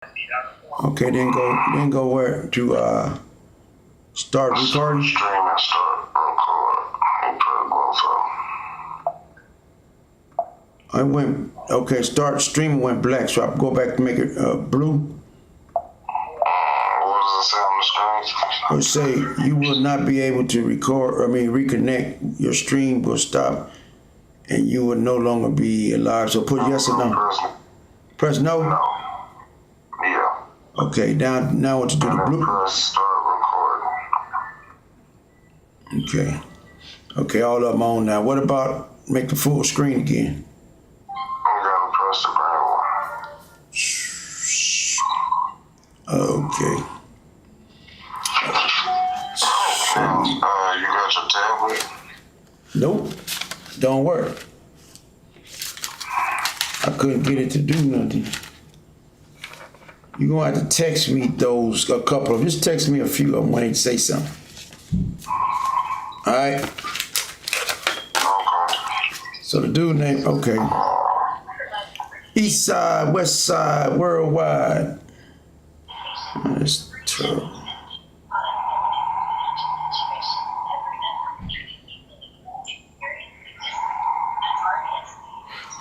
Okay, then go where to start recording. Stream and start record. And put both of I went okay. Start streaming went black, so I go back to make it blue. what does it say on the screen? Or say you will not be able to record. I mean, reconnect. Your stream will stop, and you will no longer be alive. So put yes or no. Press no. No. Yeah. Okay. Now what to do? The And blue. press start recording. Okay. Okay. All of them on now. What about make the full screen again? You gotta press the green one. Okay. You got your tablet? Nope. Don't work. I couldn't get it to do nothing. You're gonna have to text me those, a couple of them. Just text me a few of them when they say something. Alright. Okay. So the dude name, okay. East side, west side, worldwide. That's terrible.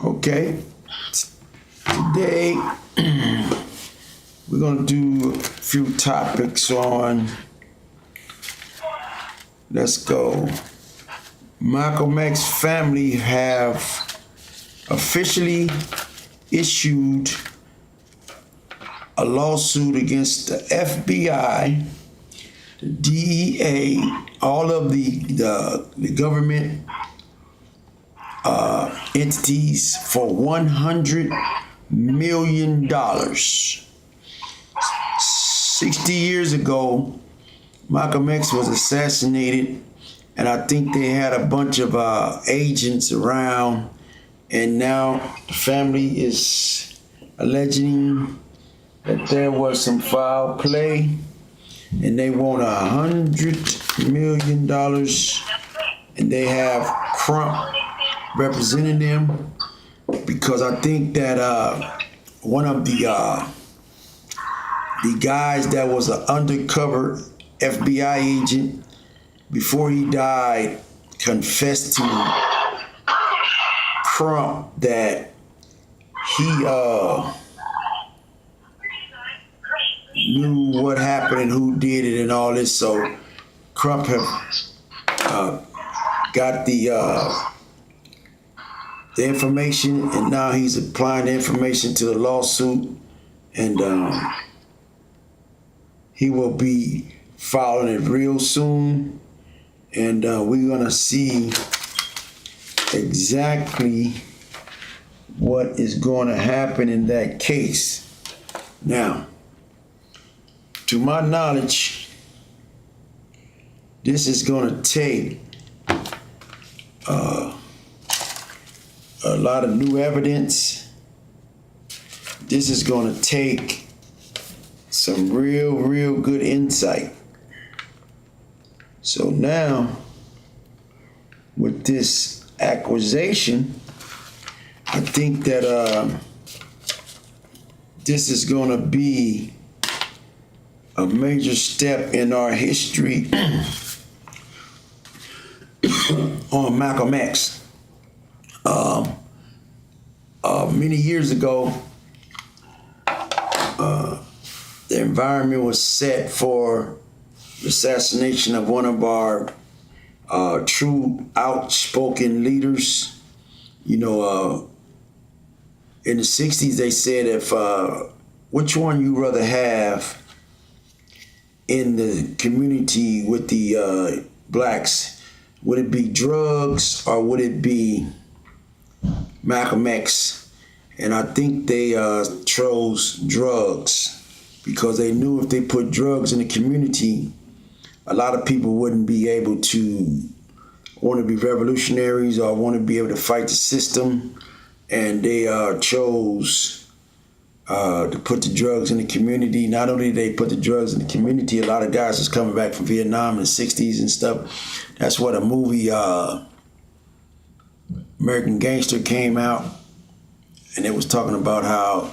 Okay. Today, we're gonna do a few topics on, let's go. Malcolm X family have officially issued a lawsuit against the FBI, the DEA, all of the government entities for $100 million. 60 years ago, Malcolm X was assassinated, and I think they had a bunch of agents around, and now the family is alleging that there was some foul play, and they want $100 million, and they have Crump representing them, because I think that one of the guys that was an undercover FBI agent before he died confessed to Crump that he knew what happened and who did it and all this. So Crump have got the information, and now he's applying the information to the lawsuit, and he will be filing it real soon, and we're gonna see exactly what is going to happen in that case. Now, to my knowledge, this is going to take a lot of new evidence. This is going to take some real good insight. So now, with this accusation, I think that this is going to be a major step in our history on Malcolm X. Many years ago, the environment was set for the assassination of one of our true outspoken leaders. You know, in the 60s, they said if which one you rather have in the community with the blacks, would it be drugs or would it be Malcolm X? And I think they chose drugs, because they knew if they put drugs in the community, a lot of people wouldn't be able to want to be revolutionaries or want to be able to fight the system. And they chose to put the drugs in the community. Not only did they put the drugs in the community, a lot of guys was coming back from Vietnam in the 60s and stuff. That's what a movie, American Gangster, came out, and it was talking about how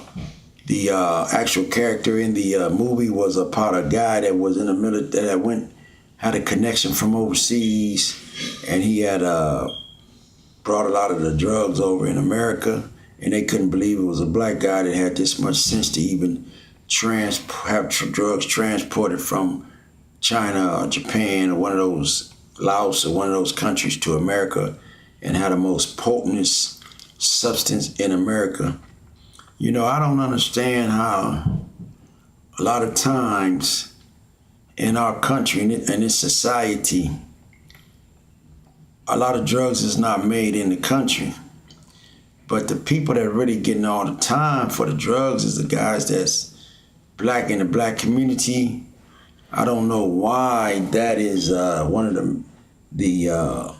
The actual character in the movie was a part of a guy that was in the military that had a connection from overseas, and he had brought a lot of the drugs over in America, and they couldn't believe it was a black guy that had this much sense to even have drugs transported from China or Japan or one of those, Laos or one of those countries to America, and had the most potentest substance in America. You know, I don't understand how a lot of times in our country and in this society, a lot of drugs is not made in the country. But the people that are really getting all the time for the drugs is the guys that's black in the black community. I don't know why that is one of the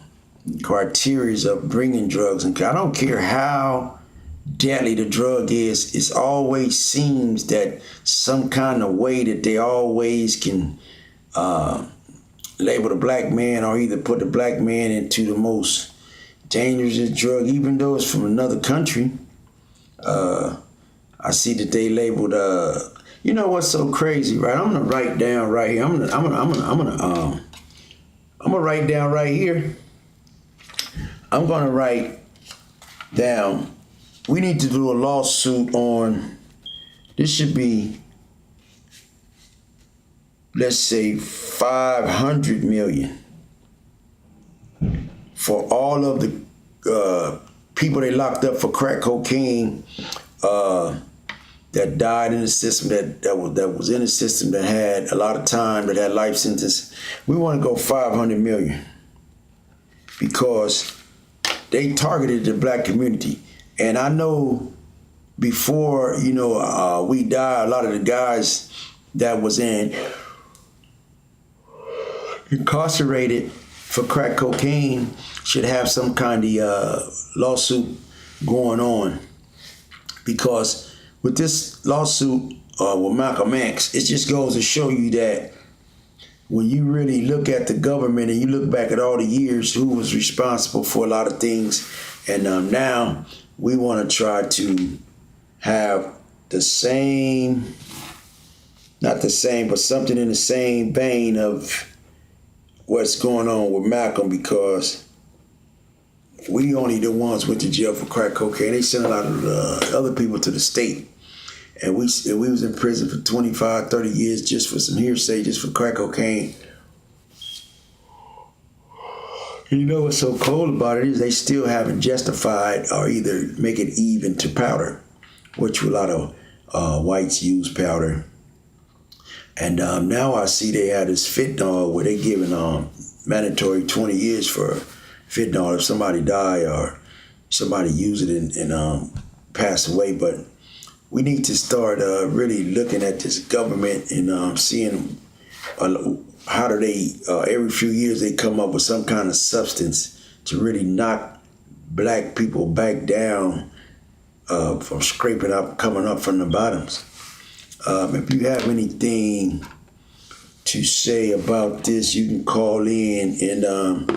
criteria of bringing drugs. And I don't care how deadly the drug is, it always seems that some kind of way that they always can label the black man or either put the black man into the most dangerous drug, even though it's from another country. I see that they labeled. You know what's so crazy, right? I'm gonna write down right here. I'm gonna write down right here. I'm gonna write down. We need to do a lawsuit on. This should be, let's say, 500 million for all of the people they locked up for crack cocaine that died in the system, that was in the system, that had a lot of time, that had life sentence. We want to go 500 million because they targeted the black community. And I know before, we died, a lot of the guys that was incarcerated for crack cocaine should have some kind of lawsuit going on. Because with this lawsuit with Malcolm X, it just goes to show you that when you really look at the government and you look back at all the years who was responsible for a lot of things, and now we want to try to have the same, not the same, but something in the same vein of what's going on with Malcolm, because we only the ones went to jail for crack cocaine. They sent a lot of other people to the state. And we was in prison for 25, 30 years just for some hearsay, just for crack cocaine. And you know what's so cold about it is they still haven't justified or either make it even to powder, which a lot of whites use powder. And now I see they have this fentanyl where they giving mandatory 20 years for fentanyl if somebody die or somebody use it and pass away. But we need to start really looking at this government and seeing how do they, every few years they come up with some kind of substance to really knock black people back down from scraping up, coming up from the bottoms. If you have anything to say about this, you can call in. And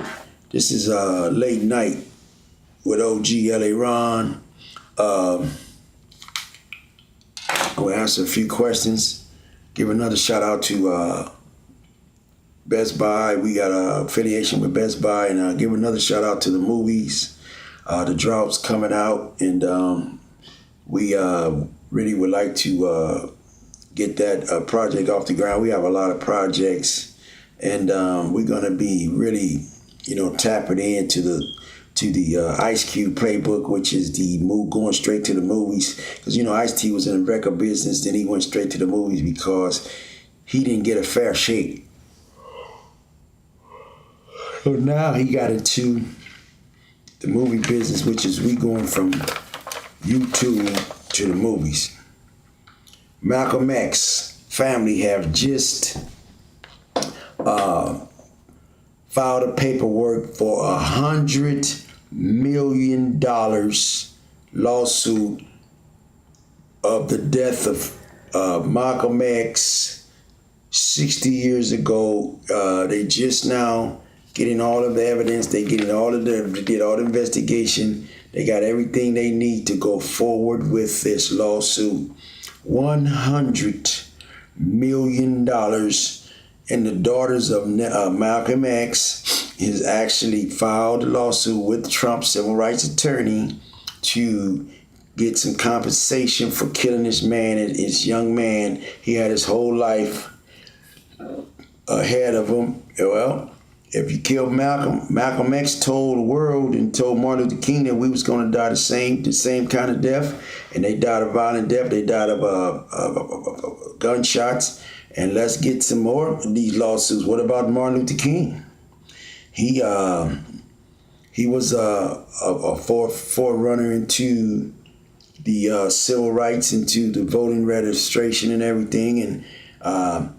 this is Late Night with OG LA Ron. I'm going to answer a few questions. Give another shout out to Best Buy. We got an affiliation with Best Buy. And give another shout out to the movies. The drought's coming out. And we really would like to get that project off the ground. We have a lot of projects. And we're going to be really, tapping into the Ice Cube playbook, which is the move going straight to the movies. Because, Ice-T was in the record business, then he went straight to the movies because he didn't get a fair shake. So now he got into the movie business, which is we going from YouTube to the movies. Malcolm X family have just filed a paperwork for $100 million lawsuit of the death of Malcolm X 60 years ago. They just now getting all of the evidence. They did all the investigation. They got everything they need to go forward with this lawsuit. $100 million. And the daughters of Malcolm X has actually filed a lawsuit with Trump's civil rights attorney to get some compensation for killing this man, this young man. He had his whole life ahead of him. Well, if you killed Malcolm X told the world and told Martin Luther King that we was going to die the same kind of death, and they died a violent death. They died of gunshots. And let's get some more of these lawsuits. What about Martin Luther King? He was a forerunner into the civil rights, into the voting registration and everything, and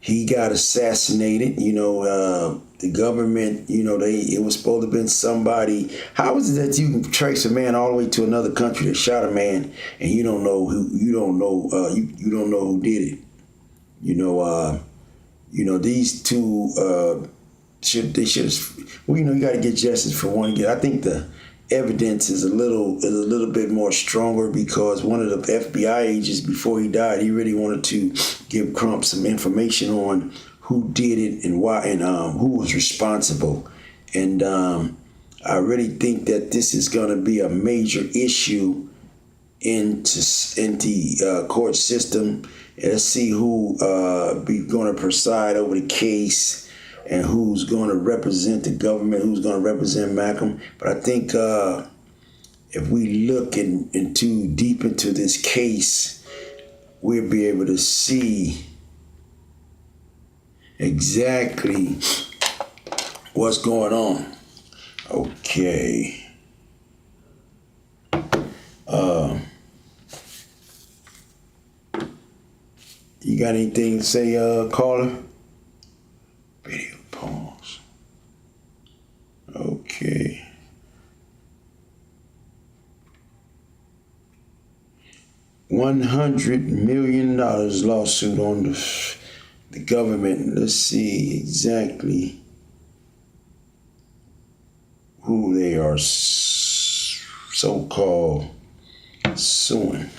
he got assassinated. The government, it was supposed to have been somebody. How is it that you can trace a man all the way to another country that shot a man, and you don't know who did it? These two should you got to get justice for one. I think the evidence is a little bit more stronger, because one of the FBI agents, before he died, he really wanted to give Trump some information on who did it and why, and who was responsible. And I really think that this is going to be a major issue in the court system. Let's see who be going to preside over the case, and who's going to represent the government, who's going to represent Malcolm. But I think if we look deep into this case, we'll be able to see exactly what's going on. Okay. You got anything to say, caller? Video pause. Okay. $100 million lawsuit on the government. Let's see exactly who they are so-called suing.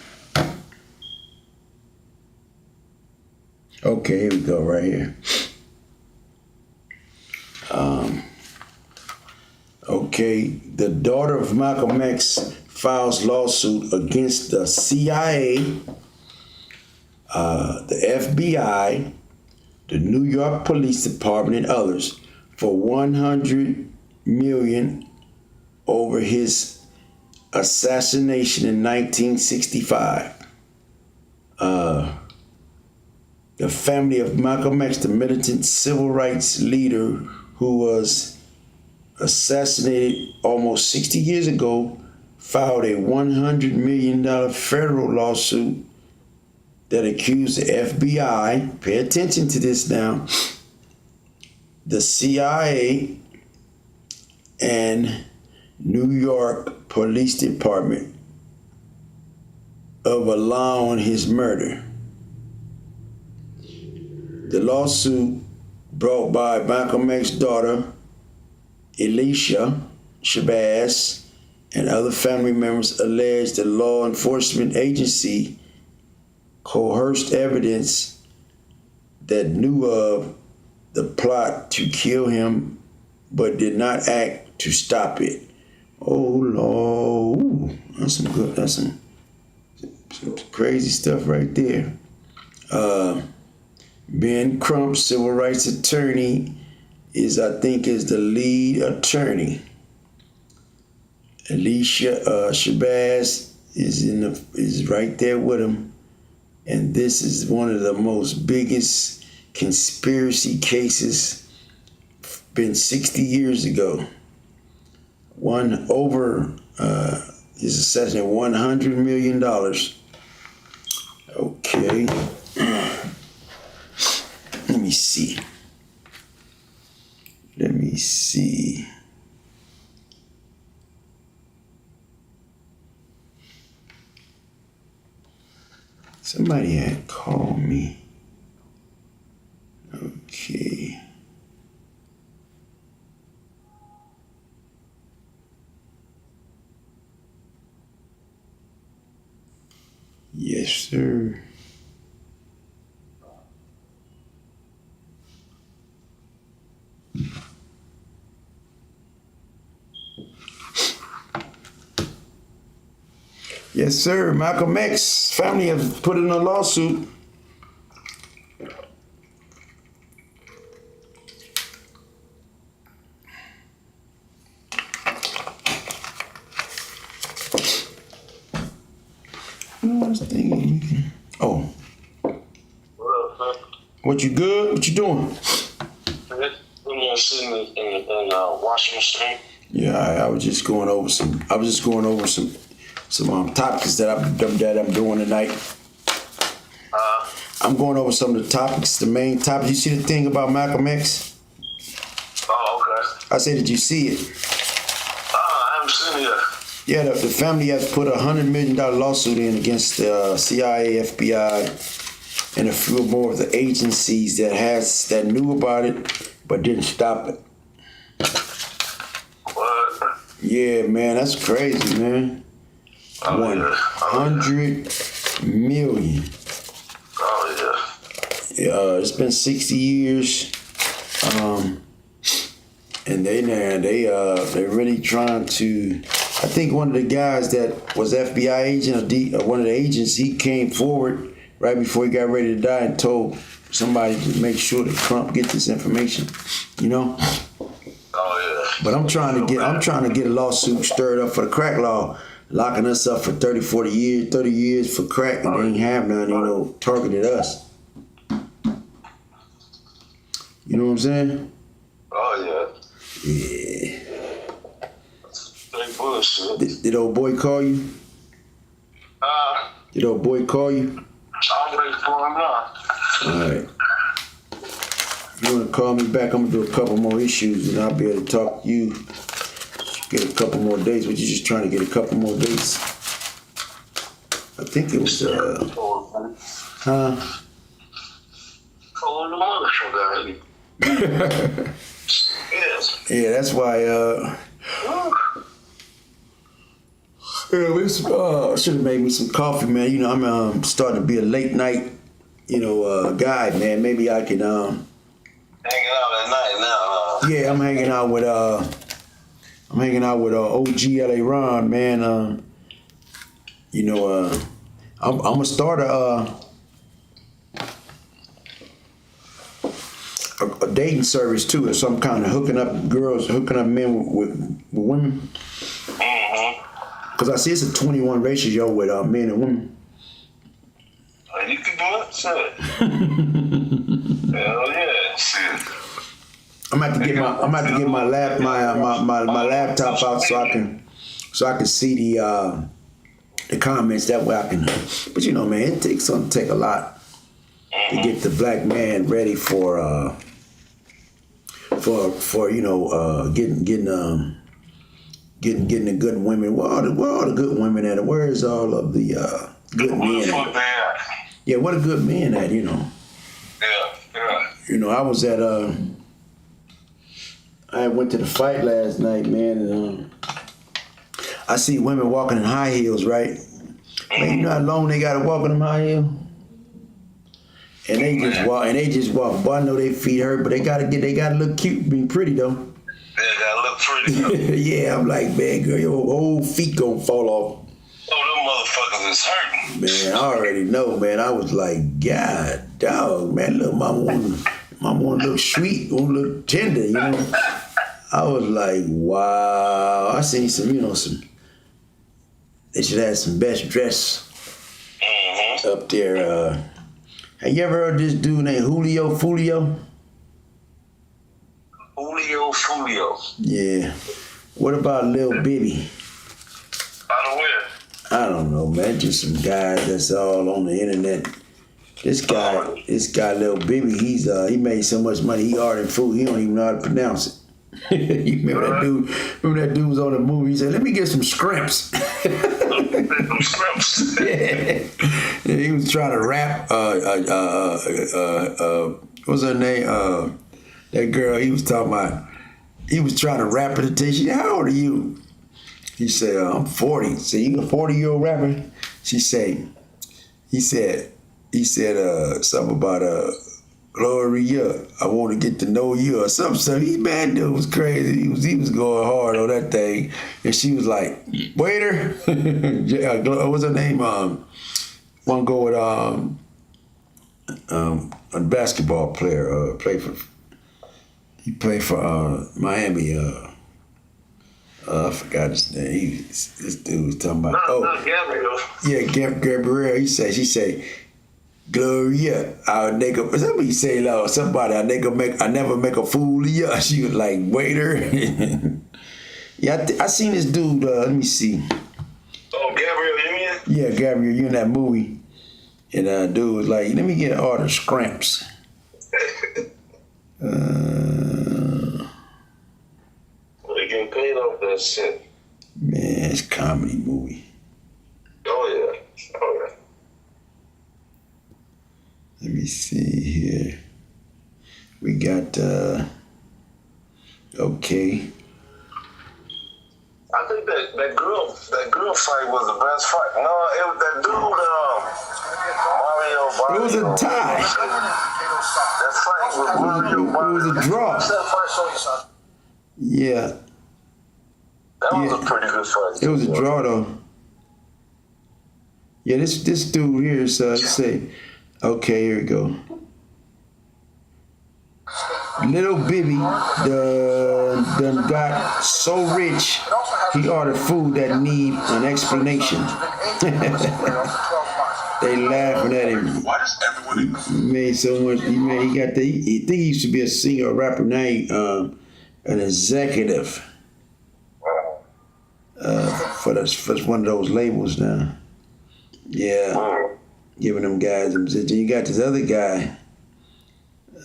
Okay, here we go, right here. Okay, the daughter of Malcolm X files lawsuit against the CIA, the FBI, the New York Police Department, and others for $100 million over his assassination in 1965. The family of Malcolm X, the militant civil rights leader who was assassinated almost 60 years ago, filed a $100 million federal lawsuit that accused the FBI, pay attention to this now, the CIA, and New York Police Department of allowing his murder. The lawsuit, brought by Malcolm X's daughter, Alicia Shabazz, and other family members, alleged the law enforcement agency coerced evidence that knew of the plot to kill him, but did not act to stop it. Oh Lord, ooh, that's some crazy stuff right there. Ben Crump, civil rights attorney, is the lead attorney. Alicia Shabazz is right there with him, and this is one of the most biggest conspiracy cases. Been 60 years ago. His assassination, $100 million. Okay. Let me see. Somebody had called me. Okay. Yes, sir. Yes, sir. Malcolm X family have put in a lawsuit. Oh, What up, what you good? What you doing? man? I'm sitting in washing machine. Yeah, I was just going over some. I was just going over some topics that I'm doing tonight. I'm going over some of the topics. The main topic. You see the thing about Malcolm X? Oh, okay. I said, did you see it? I haven't seen it yet. Yeah, the family has put $100 million lawsuit in against the CIA, FBI, and a few more of the agencies that knew about it but didn't stop it. What? Yeah, man, that's crazy, man. Oh, yeah. Oh, 100 million. oh, It's been 60 years, and they're really trying to. I think one of the guys that was FBI agent or one of the agents, he came forward right before he got ready to die and told somebody to make sure that Trump get this information, you know. Oh, yeah. But I'm trying to get a lawsuit stirred up for the crack law, locking us up for 30 years for crack, and they ain't have none, targeted us. You know what I'm saying? Oh, yeah. Yeah. They bullshit. Did old boy call you? Did old boy call you? I'm ready for him now. Alright. If you want to call me back, I'm going to do a couple more issues and I'll be able to talk to you. Get a couple more dates, but you're just trying to get a couple more dates. I think it was, huh? Oh, the motherfucker. Yes. Yeah, that's why, should have made me some coffee, man. You know, I'm starting to be a late night, guy, man. Maybe I can, Hanging out at night now, yeah, I'm hanging out with OG LA Ron, man. I'm gonna start a dating service too, or some kind of hooking up men with women. Cause I see it's a 21 ratio with men and women. You can do it, shit. Hell yeah, shit. I'm about to get my laptop out so I can see the comments. That way I can. But man, it takes a lot to get the black man ready for getting the good women. Where all the good women at? Where's all of the good men at? Yeah, what a good man at? Yeah. I was at I went to the fight last night, man, and I see women walking in high heels, right? Man, you know how long they gotta walk in them high heels? And they just walk. Boy, I know their feet hurt, but they gotta look cute, be pretty though. They gotta look pretty. Yeah, I'm like, man, girl, your whole feet gonna fall off. Oh, them motherfuckers is hurting. Man, I already know, man. I was like, God, dog, man, look, mama wanna look sweet, wanna look tender, I was like, wow. I seen some, they should have some best dress up there. Have you ever heard this dude named Julio Fulio? Julio Fulio. Yeah. What about Lil Bibby? Out of where? I don't know, man. Just some guys that's all on the internet. This guy, Lil Bibby, he made so much money. He ordered food. He don't even know how to pronounce it. You remember that dude? Remember that dude was on the movie? He said, "Let me get some scrimps." Some scrimps. Yeah. He was trying to rap. What's her name? That girl. He was talking about. He was trying to rap at the. She said, "How old are you?" He said, "I'm 40." So you a 40-year-old rapper? He said something about Gloria, I want to get to know you or something. So he man dude was crazy. He was going hard on that thing, and she was like, waiter, what's her name? One go with a basketball player. He played for Miami. I forgot his name. This dude was talking about. Gabriel. Yeah, Gabriel. She said, Gloria, I'll nigga. Somebody say, Lord, somebody, I never make a fool of you. She was like, waiter. Yeah, I seen this dude. Let me see. Oh, Gabriel Union. Yeah, Gabriel, you in that movie, and dude was like, let me get an order of scramps. They getting paid off that shit. Man, it's a comedy movie. Oh yeah. Let me see here. We got okay. I think that girl fight was the best fight. No, it was that dude, Mario. It was a tie. That fight was Mario. It was a draw. Yeah. That was a pretty good fight. It was a draw though. Yeah, this dude here is say, okay, here we go. Little Bibby done got so rich he ordered food that need an explanation. They laughing at him. Why does everyone He made so much. He got the. He think he used to be a singer or rapper. Now he, an executive for one of those labels now. Yeah, giving them guys. Then you got this other guy.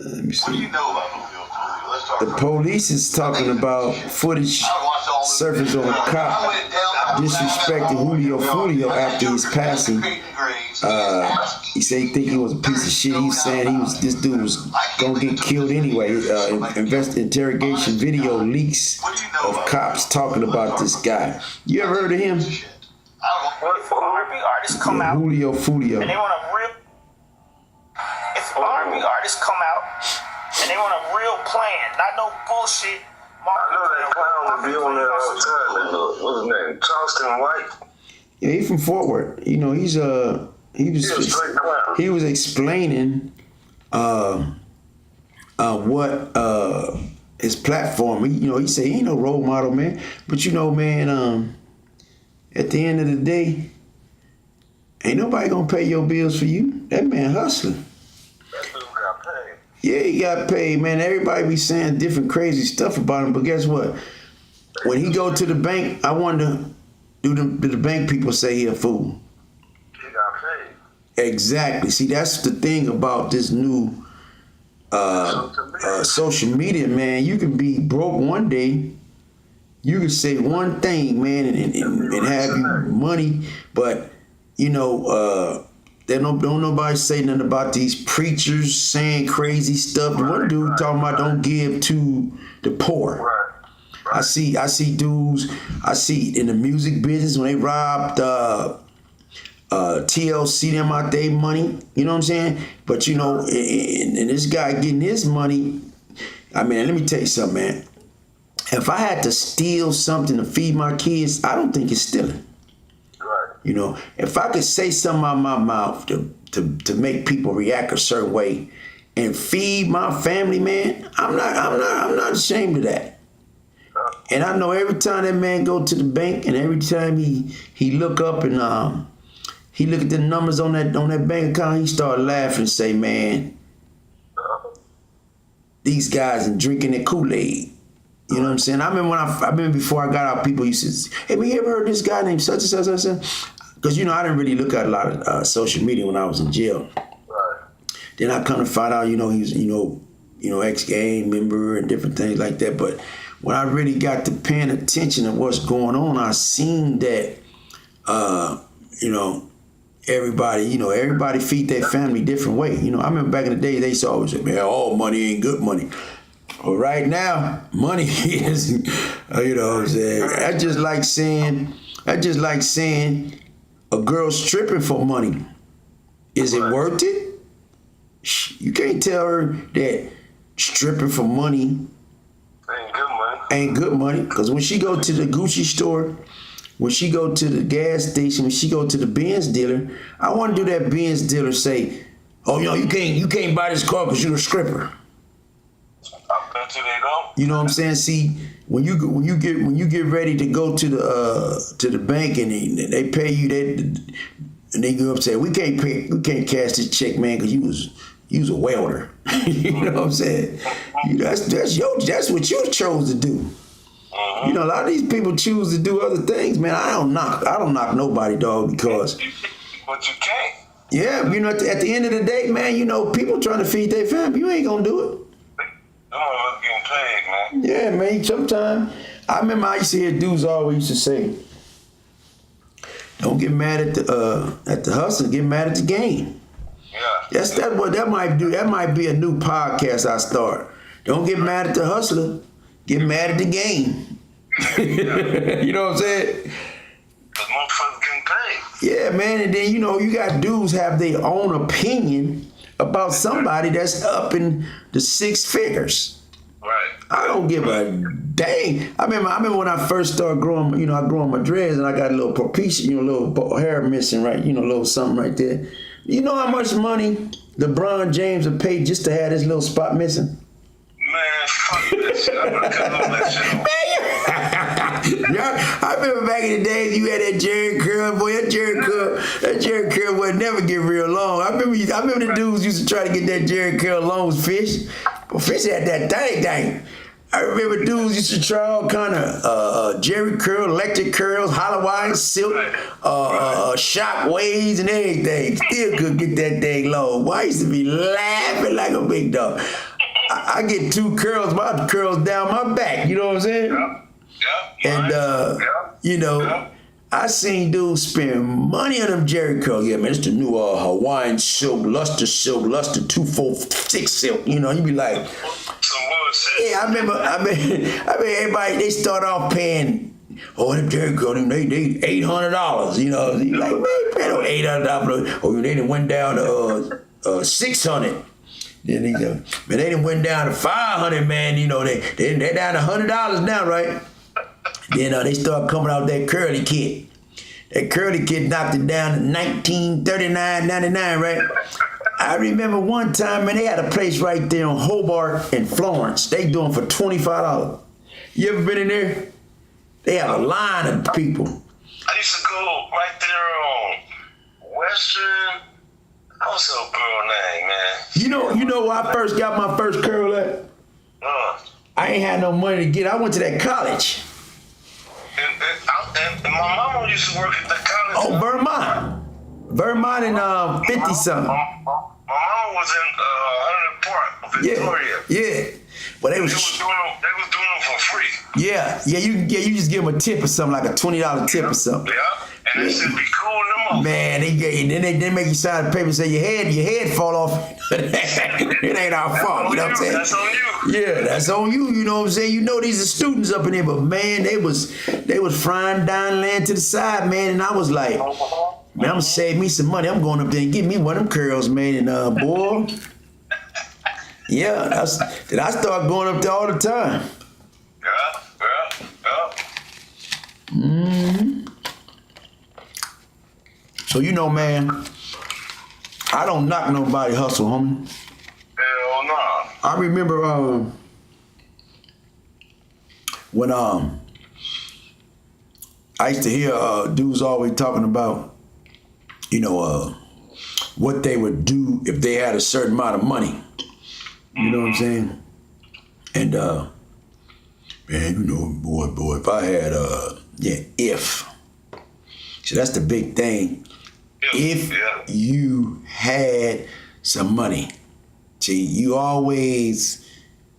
Let me see. What do you know about Julio Julio? Let's talk The about police is talking about footage surfaced on a cop disrespecting Julio after his passing. He said he think he was a piece of shit. He was saying this dude was gonna get killed anyway. Interrogation video leaks of cops talking about this guy. You ever heard of him? If R&B artists come out Julio and they want a real, if R&B artists come out and they want a real plan, not no bullshit. I know that clown would be on there all the time. What's his name? Charleston White. Yeah, he's from Fort Worth. You know, he was explaining what his platform. He said he ain't no role model, man. But man, at the end of the day, ain't nobody gonna pay your bills for you. That man hustling. That dude got paid. Yeah, he got paid, man. Everybody be saying different crazy stuff about him, but guess what? When he go to the bank, I wonder, do the bank people say he a fool? He got paid. Exactly. See, that's the thing about this new social media, man. You can be broke one day. You can say one thing, man, and have you money, but don't nobody say nothing about these preachers saying crazy stuff. The one dude talking about don't give to the poor. Right. I see dudes. I see in the music business when they robbed TLC them out their money. You know what I'm saying? But and this guy getting his money. I mean, let me tell you something, man. If I had to steal something to feed my kids, I don't think it's stealing. Right. If I could say something out my mouth to make people react a certain way and feed my family, man, I'm not ashamed of that. And I know every time that man go to the bank and every time he look up and he look at the numbers on that bank account, he start laughing and say, man, these guys are drinking their Kool-Aid. You know what I'm saying? I remember before I got out, people used to say, hey, man, you ever heard this guy named such and such and such? Because, I didn't really look at a lot of social media when I was in jail. Right. Then I kind of found out, he was, ex-gang member and different things like that. But when I really got to paying attention to what's going on, I seen that, everybody feed their family different way. I remember back in the day, they used to always say, man, all money ain't good money. Well, right now, money is, you know what I'm saying? That's just like saying a girl stripping for money. Is it worth it? You can't tell her that stripping for money Ain't good money. ain't good money. Because when she go to the Gucci store, when she go to the gas station, when she go to the Benz dealer, I want to do that Benz dealer say, "Oh, you can't buy this car because you're a stripper." I bet you they don't. You know what I'm saying? See, when you get ready to go to the bank and they pay you that, and they go up and say, we can't cash this check, man, because you was a welder. You know what I'm saying? That's what you chose to do. You know, a lot of these people choose to do other things, man. I don't knock nobody, dog, because But you can't. yeah, you know, at the end of the day, man, you know, people trying to feed their family, you ain't gonna do it. Them motherfuckers getting paid, man. Yeah, man. Sometimes I remember I used to hear dudes always used to say, "Don't get mad at the hustle, get mad at the game." Yeah. That might be a new podcast I start. Don't get mad at the hustler, get mad at the game. You know what I'm saying? Cause motherfuckers getting paid. Yeah, man. And then you know you got dudes have their own opinion about somebody that's up in the six figures. Right. I don't give a dang. I remember when I first started growing, you know, I grew on my dreads and I got a little propecia, you know, a little hair missing, right? You know, a little something right there. You know how much money LeBron James would pay just to have this little spot missing? Man, fuck that shit. I'm gonna cut all that shit off. Yeah, I remember back in the days you had that Jerry curl, boy. That Jerry curl would never get real long. I remember the dudes used to try to get that Jerry curl long as Fish. But Fish had that thing. I remember dudes used to try all kind of Jerry curl, electric curls, Halloween silk, shock waves and everything. Still couldn't get that thing long. Boy, I used to be laughing like a big dog. I get two curls, my curls down my back. You know what I'm saying? Yeah. And you know, I seen dudes spend money on them Jerry curls. Yeah, man, it's the new Hawaiian silk, luster 246 silk. You know, you be like, Some bullshit. yeah, I remember everybody, they start off paying, oh, them Jerry curls, they $800. You know, you like, man, pay no $800. Oh, they done went down to $600. Then he go, man, they done went down to $500, man. You know, they're down to $100 now, right? Then they start coming out that curly kit. That curly kit knocked it down to $1939.99, right? I remember one time, man, they had a place right there on Hobart and Florence. They doing for $25. You ever been in there? They have a line of people. I used to go right there on Western. What's up, girl name, man? You know where I first got my first curl at? I ain't had no money to get. I went to that college. And my mama used to work at the college. Oh, Vermont and 50 something. My mama was in 100 Park, Victoria. Yeah. But they They was was doing them for free. you just give them a tip or something, like a $20 tip or something. Yeah. And they said be cool them up. Man, they make you sign the paper and say your head fall off. It ain't our fault, you know what I'm saying? That's on you. Yeah, that's on you, you know what I'm saying? You know these are students up in there, but man, they was frying down land to the side, man, and I was like, man, I'm gonna save me some money. I'm going up there and get me one of them curls, man, and boy. Yeah, then I start going up there all the time. Yeah. So you know, man, I don't knock nobody hustle, homie. Hell no. I remember when I used to hear dudes always talking about, you know, what they would do if they had a certain amount of money. You know what I'm saying? And man, you know, boy, if I had if. So that's the big thing. If you had some money. See, you always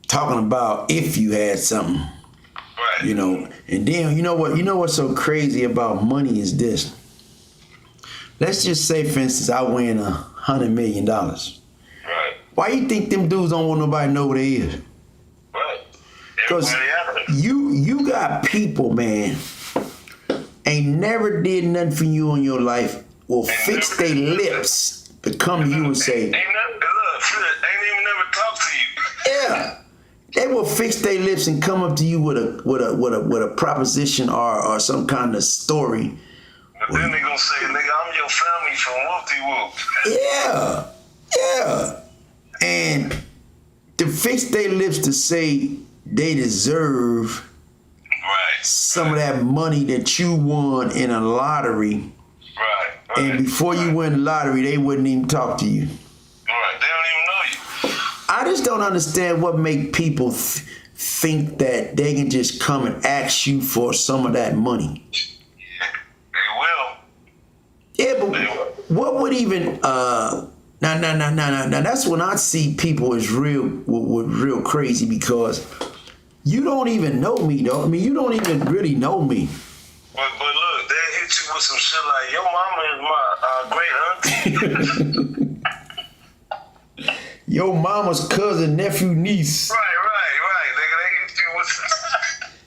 talking about if you had something. Right. You know, and then you know what's so crazy about money is this. Let's just say, for instance, I win $100 million. Right. Why you think them dudes don't want nobody to know what they is? Right. Because you got people, man, ain't never did nothing for you in your life, will fix their lips to come to you and say, Ain't nothing. Look, never talk to you. Yeah. They will fix their lips and come up to you with a proposition or some kind of story. But then they gonna say, nigga, I'm your family from whoop-de-whoop. Yeah. Yeah. And to fix their lips to say they deserve some of that money that you won in a lottery. Right. And before you win the lottery, they wouldn't even talk to you. Right. They don't even know you. I just don't understand what make people think that they can just come and ask you for some of that money. Yeah, they will. Yeah, but what would even now that's when I see people as real crazy, because you don't even know me though. I mean, you don't even really know me. But look, they hit you with some shit like, your mama is my great auntie. Your mama's cousin, nephew, niece. Right. Nigga, they hit you with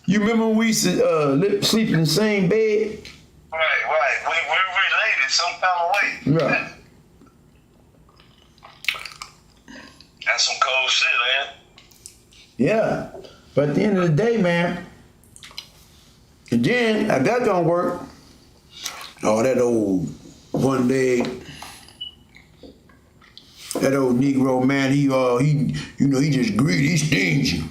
You remember when we used to sleep in the same bed? Right. We're related some kind of way. Right. That's some cold shit, man. Yeah. But at the end of the day, man, and then if that don't work, that old one day, that old Negro man, he just greedy, he stingy. Yeah.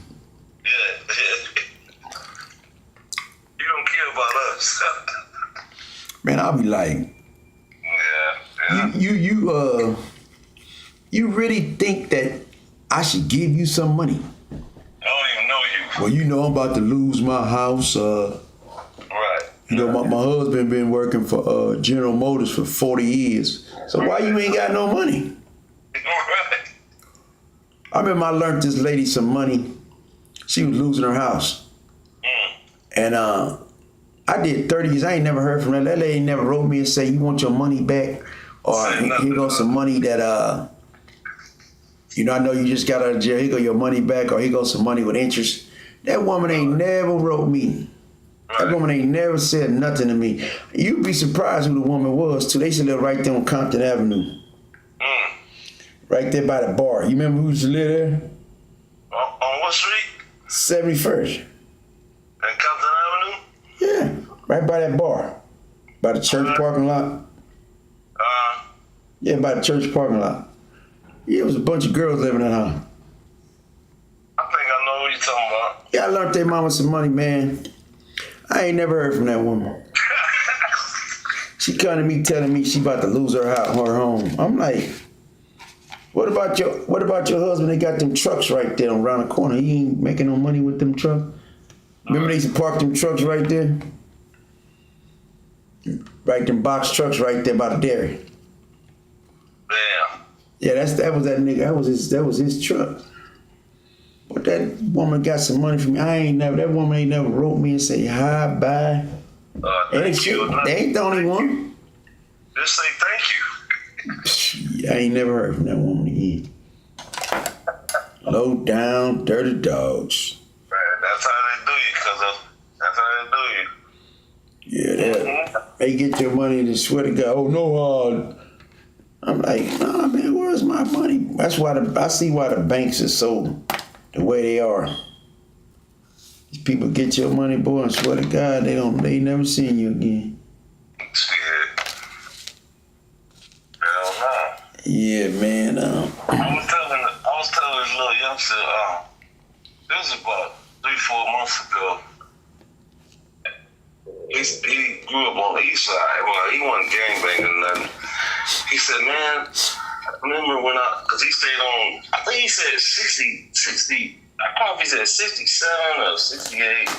You don't care about us. Man, I'll be like, yeah. You really think that I should give you some money? I don't even know you. Well, you know I'm about to lose my house. Right. You know, my husband been working for General Motors for 40 years. So why you ain't got no money? Right. I remember I learned this lady some money. She was losing her house. And I did 30 years. I ain't never heard from her. That lady never wrote me and say, you want your money back? Or here goes some money that, I know you just got out of jail. Here go your money back. Or here goes some money with interest. That woman ain't never wrote me. That woman ain't never said nothing to me. You'd be surprised who the woman was, too. They used to live right there on Compton Avenue. Right there by the bar. You remember who used to live there? On what street? 71st. In Compton Avenue? Yeah. Right by that bar. By the church parking lot. Yeah, by the church parking lot. Yeah, it was a bunch of girls living in that house. I think I know what you're talking about. Yeah, I learned their mama some money, man. I ain't never heard from that woman. She come to me telling me she about to lose her house, her home. I'm like, what about your husband? They got them trucks right there around the corner. He ain't making no money with them trucks. Remember they used to park them trucks right there? Right, them box trucks right there by the dairy. Damn. Yeah, that was that nigga. That was his truck. But that woman got some money from me. That woman ain't never wrote me and say hi, bye. Thank you. They ain't the only one. Just say thank you. I ain't never heard from that woman again. Low down, dirty dogs. Right, that's how they do you, cuz that's how they do you. Yeah, they get your money and swear to God, oh no, I'm like, nah man, where's my money? That's why I see why the banks are so the way they are. These people get your money, boy, and swear to God, they never seen you again. Shit. Hell no. Yeah, man. I was telling this little youngster, this was about 3-4 months ago. He grew up on the east side. Well, he wasn't gangbanging or nothing. He said, man, I remember when cause he stayed on, I think he said 60, I don't know if he said 67 or 68.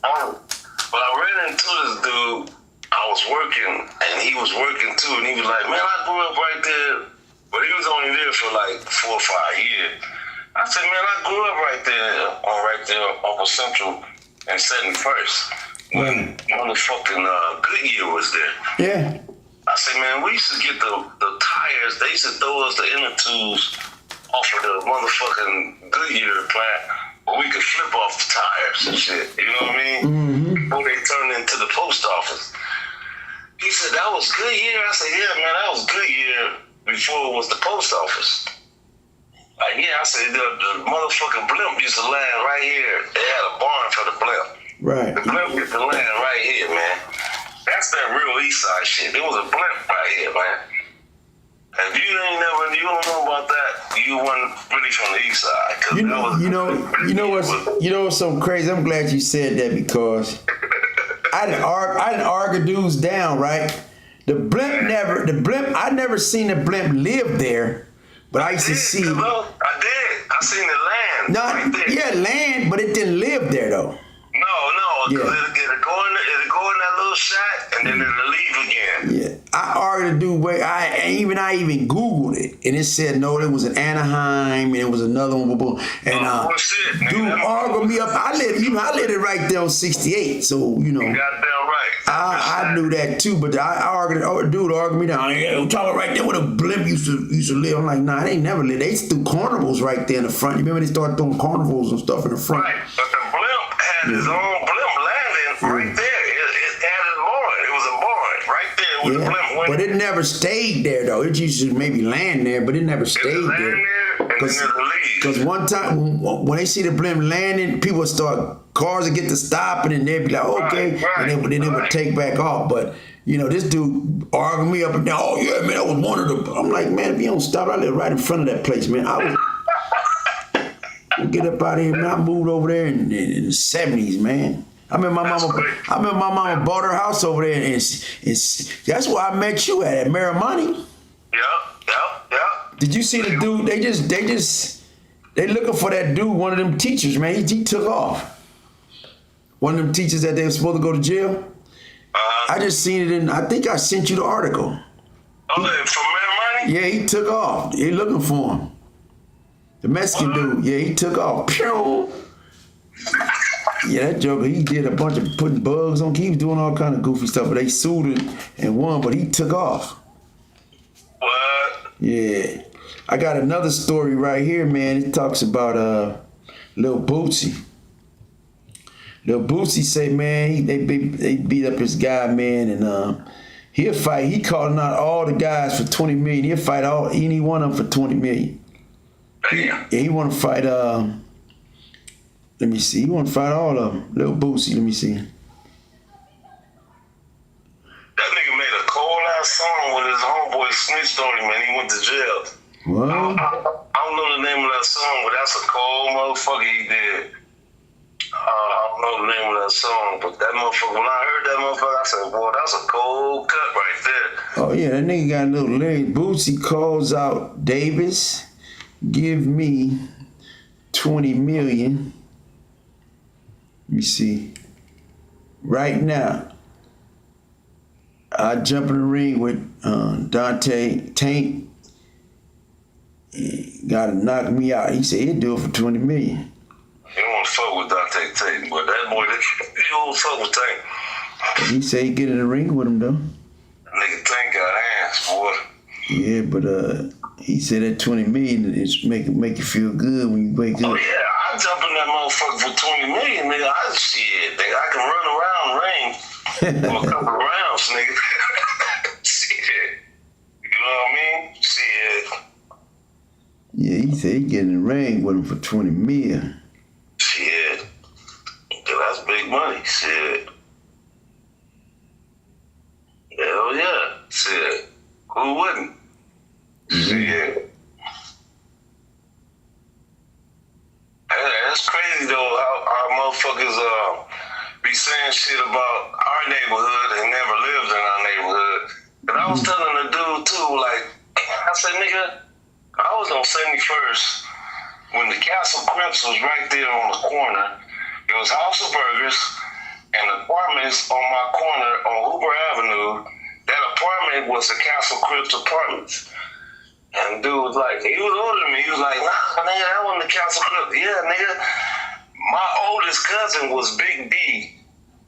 But I ran into this dude, I was working, and he was working too, and he was like, man, I grew up right there, but he was only there for like 4 or 5 years. I said, man, I grew up right there on Central and 71st. When motherfucking Goodyear was there. Yeah. I said, man, we used to get the tires. They used to throw us the inner tubes off of the motherfucking Goodyear plant where we could flip off the tires and shit. You know what I mean? Mm-hmm. Before they turned into the post office. He said, that was Goodyear? I said, yeah, man, that was Goodyear before it was the post office. Yeah, I said the motherfucking blimp used to land right here. They had a barn for the blimp. Right. The blimp used to land right here, man. That's that real East Side shit. There was a blimp right here, man. If you don't know about that, you weren't really from the East Side. You know what's so crazy? I'm glad you said that because I didn't argue dudes down, right? I never seen the blimp live there, but I used to see. I did. I seen it land. Right there. Yeah, land, but it didn't live there though. No, because Yeah. it'll go in that little shack and then it'll leave again. Yeah, I argued a dude. I even Googled it, and it said no, it was in Anaheim, and it was another one. And Shit, dude argued me up. I lived it right there on 68, so you know. Goddamn right. I knew that too, but I argued. Dude argued me down. Yeah, I'm talking right there where the blimp used to live. I'm like, nah, they never lived. They used to do carnivals right there in the front. You remember they started doing carnivals and stuff in the front. Right, but the blimp had his own blimp landing right there. It had his barn. It was a barn right there with the blimp went. But it never stayed there though. It used to maybe land there, but it never stayed there. Because one time when they see the blimp landing, people cars would get to stopping and they'd be like, okay, and then they would take back off. But you know, this dude arguing me up and down. Oh yeah, man, that was one of the. I'm like, man, if you don't stop, I live right in front of that place, man. I was. Get up out of here, man. I moved over there in the 70s, man. I remember my mama bought her house over there, and that's where I met you at Miramani. Yeah. Did you see the dude? They looking for that dude, one of them teachers, man. He took off. One of them teachers that they were supposed to go to jail. I just seen it I think I sent you the article. Oh, from Miramani? Yeah, he took off. They looking for him. The Mexican dude, yeah, he took off. Pew! Yeah, that joker, he did a bunch of putting bugs on. He was doing all kind of goofy stuff, but they sued him and won, but he took off. What? Yeah. I got another story right here, man. It talks about Lil Bootsy. Lil Bootsy say, man, they beat up this guy, man, and he'll fight. He calling out all the guys for $20 million. He'll fight any one of them for $20 million. Damn. Yeah, he want to fight. Let me see. He want to fight all of them. Lil Bootsy. Let me see. That nigga made a cold ass song with his homeboy snitched on him and he went to jail. What? I don't know the name of that song, but that's a cold motherfucker he did. I don't know the name of that song, but that motherfucker, when I heard that motherfucker, I said, boy, that's a cold cut right there. Oh yeah, that nigga got a little lyric. Bootsy calls out Davis. Give me 20 million. Let me see. Right now, I jump in the ring with Dante Tank. Gotta knock me out. He said he'd do it for 20 million. You don't want to fuck with Dante Tank, but that boy, you don't fuck with Tank. He said he'd get in the ring with him though. Nigga Tank got ass, boy. Yeah, but he said that 20 million is make you feel good when you wake up. Oh yeah, I jump in that motherfucker for 20 million, nigga. I can run around ring for a couple of rounds, nigga. Shit. You know what I mean? Shit. Yeah, he said he'd get in the ring with him for 20 million. Shit. That's big money. Shit. Hell yeah. Shit. Who wouldn't? Shit. That's crazy though how motherfuckers be saying shit about our neighborhood and never lived in our neighborhood. And I was telling the dude too, like, I said, nigga, I was on 71st when the Castle Crips was right there on the corner. It was House of Burgers and apartments on my corner on Hoover Avenue. That apartment was the Castle Crips apartments. And dude was like, he was older than me. He was like, nah, nigga, that wasn't the Castle Crips. Yeah, nigga. My oldest cousin was Big D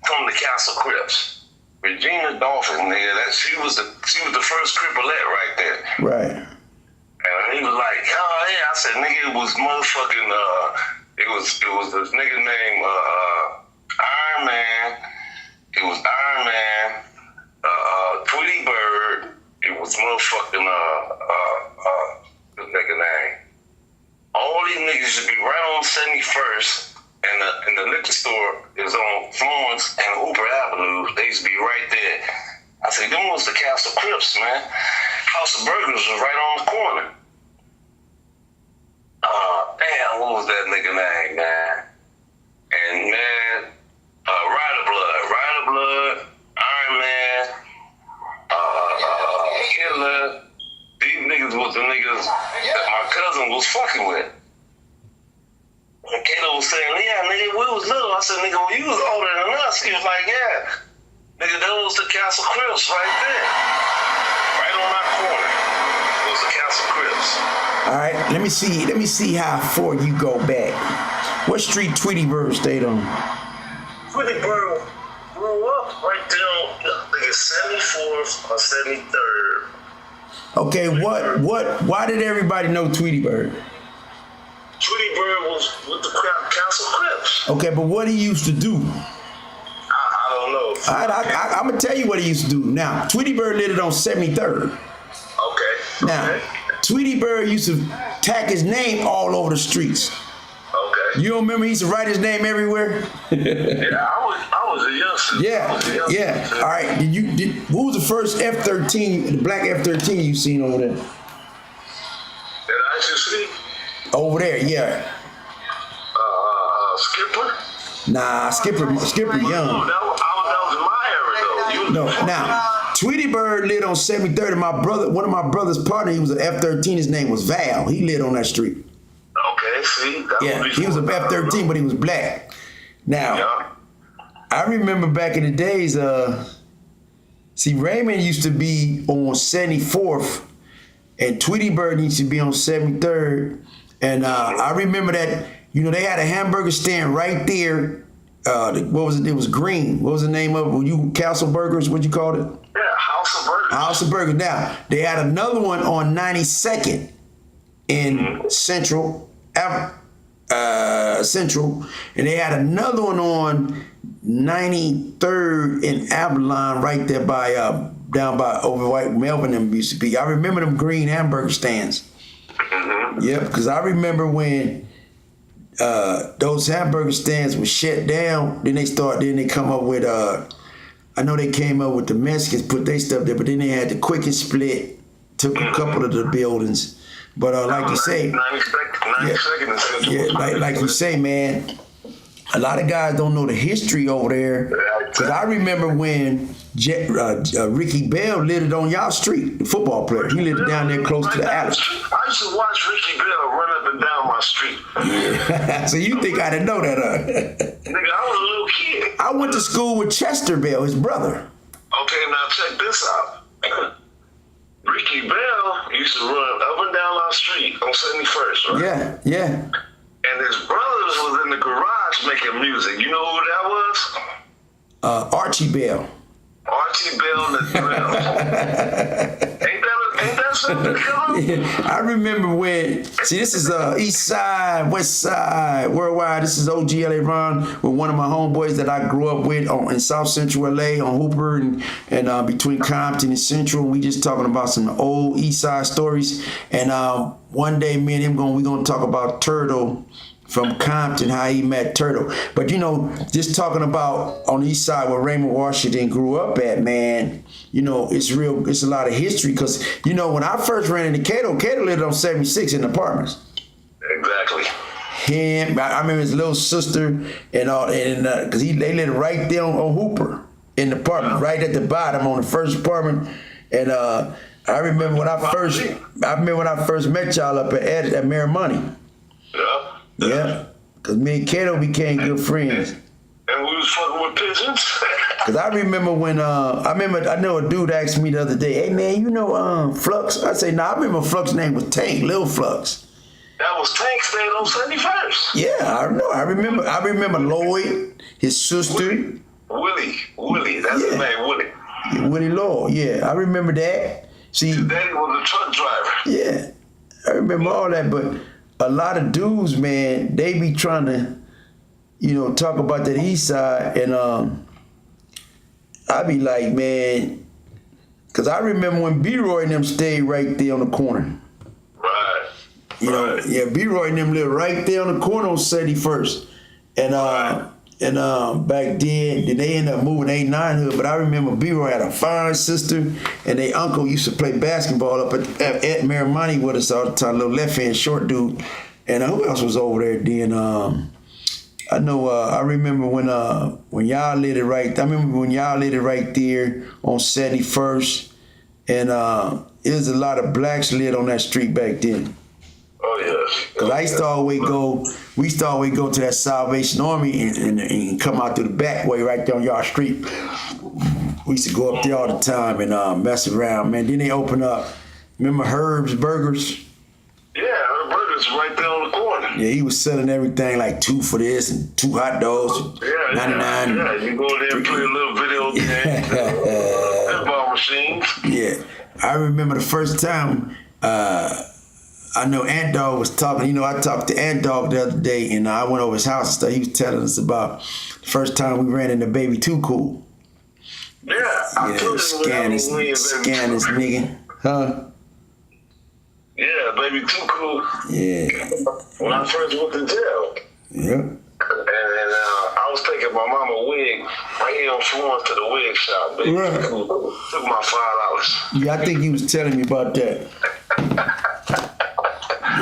from the Castle Crips. Regina Dolphin, nigga. She was the first Cripolette right there. Right. And he was like, oh yeah. I said, nigga, it was motherfucking it was this nigga named Iron Man. It was Iron Man, Tweety Bird. It was motherfucking the nigga name. All these niggas should be right on 71st, and the liquor store is on Florence and Hooper Avenue. They used to be right there. I said, them was the Castle Crips, man. House of Burgers was right on the corner. Damn, what was that nigga name, man? And man, Rider Blood, Iron Man, Hitler. These niggas was the niggas that my cousin was fucking with. And Kato was saying, yeah, nigga, we was little. I said, nigga, well, you was older than us. He was like, yeah. Nigga, that was the Castle Crips right there. Right on that corner. It was the Castle Crips. All right, let me see how far you go back. What street Tweety Bird stayed on? Tweety Bird grew up right there on, I think it's 74th or 73rd. Okay, why did everybody know Tweety Bird? Tweety Bird was with the Castle Crips. Okay, but what he used to do? I don't know. All right, I'm gonna tell you what he used to do. Now, Tweety Bird lived on 73rd. Okay. Now, Okay. Tweety Bird used to tack his name all over the streets. Okay. You don't remember he used to write his name everywhere? Yeah, I was a youngster. Yeah. All right. What was the first F-13, the black F-13 you seen over there? Did I just see? Over there, yeah. Skipper? Nah, Skipper No, young. that was my era though. No, now Tweety Bird lived on 73rd. And one of my brother's partner, he was an F-13. His name was Val. He lived on that street. Okay, see? Yeah, he was an F-13, but he was black. Now, Yeah. I remember back in the days, see, Raymond used to be on 74th, and Tweety Bird used to be on 73rd. And I remember that, they had a hamburger stand right there. What was it? It was green. What was the name of it? Castle Burgers? What'd you call it? Yeah, House of Burgers. House of Burgers. Now, they had another one on 92nd in Central, and they had another one on 93rd in Avalon, right there by down by over White Melvin and used to be. I remember them green hamburger stands. Yep, because I remember when those hamburger stands were shut down. Then they come up with I know they came up with the Mexicans, put their stuff there, but then they had the Quick and Split, took a couple of the buildings. But like you say, 92nd is yeah, like you say, man, a lot of guys don't know the history over there. Because I remember when Ricky Bell lived on y'all street, the football player. He lived down there close to the alley. I used to watch Ricky Bell run up and down my street. Yeah. So you think I didn't know that, Nigga, I was a little kid. I went to school with Chester Bell, his brother. Okay, now check this out. Ricky Bell used to run up and down our street on 71st, right? Yeah. And his brothers was in the garage making music. You know who that was? Archie Bell. Archie Bell and the Drells. Ain't that something? Yeah, I remember when, this is East Side, West Side, Worldwide. This is OGLA Ron with one of my homeboys that I grew up with in South Central LA on Hooper and between Compton and Central. We just talking about some old East Side stories. And one day me and him we gonna talk about Turtle from Compton, how he met Turtle. But just talking about on the East Side where Raymond Washington grew up at, man, it's a lot of history. Because, when I first ran into Cato lived on 76 in apartments. Exactly. I remember his little sister and all, and because they lived right there on Hooper in the apartment, right at the bottom on the first apartment. And I remember when I first met y'all up at Mary Money. Yeah, because me and Kato became good friends. And we was fucking with pigeons. Because I remember when, I know a dude asked me the other day, hey man, Flux? I say, nah, I remember Flux's name was Tank, Lil Flux. That was Tank staying on 71st. Yeah, I know. I remember Lloyd, his sister. Willie, that's his name, Willie. Yeah, Willie Lloyd, yeah, I remember that. See, his daddy was a truck driver. Yeah, I remember all that, but a lot of dudes, man, they be trying to, talk about that East Side, and I be like, man, because I remember when B-Roy and them stayed right there on the corner. Right. You know, yeah, B-Roy and them lived right there on the corner on 71st. And back then they ended up moving 89 hood, but I remember B-Roy had a fine sister, and their uncle used to play basketball up at Miramonte with us all the time, little left-hand short dude. And who else was over there then? I know. I remember when y'all lit it right. I remember when y'all lit it right there on 71st, and it was a lot of blacks lit on that street back then. Oh yeah. Cause I used to always go. We used to always go to that Salvation Army and come out through the back way right there on y'all street. We used to go up there all the time and mess around, man. Then they open up. Remember Herb's Burgers? Yeah, her burgers right there on the corner. Yeah, he was selling everything like 2 for this and 2 hot dogs, Yeah, 99. Yeah, you go there and play a little video game. Pinball machines. Yeah, I remember the first time. I know Ant Dog was talking. You know, I talked to Ant Dog the other day, and I went over his house and stuff. He was telling us about the first time we ran into Baby Too Cool. Yeah, I told you scan this nigga, huh? Yeah, Baby Too Cool. Yeah. When I first went to jail. Yep. And I was taking my mama wig right here on Florence to the wig shop, baby. Right. Took my $5. Yeah, I think he was telling me about that.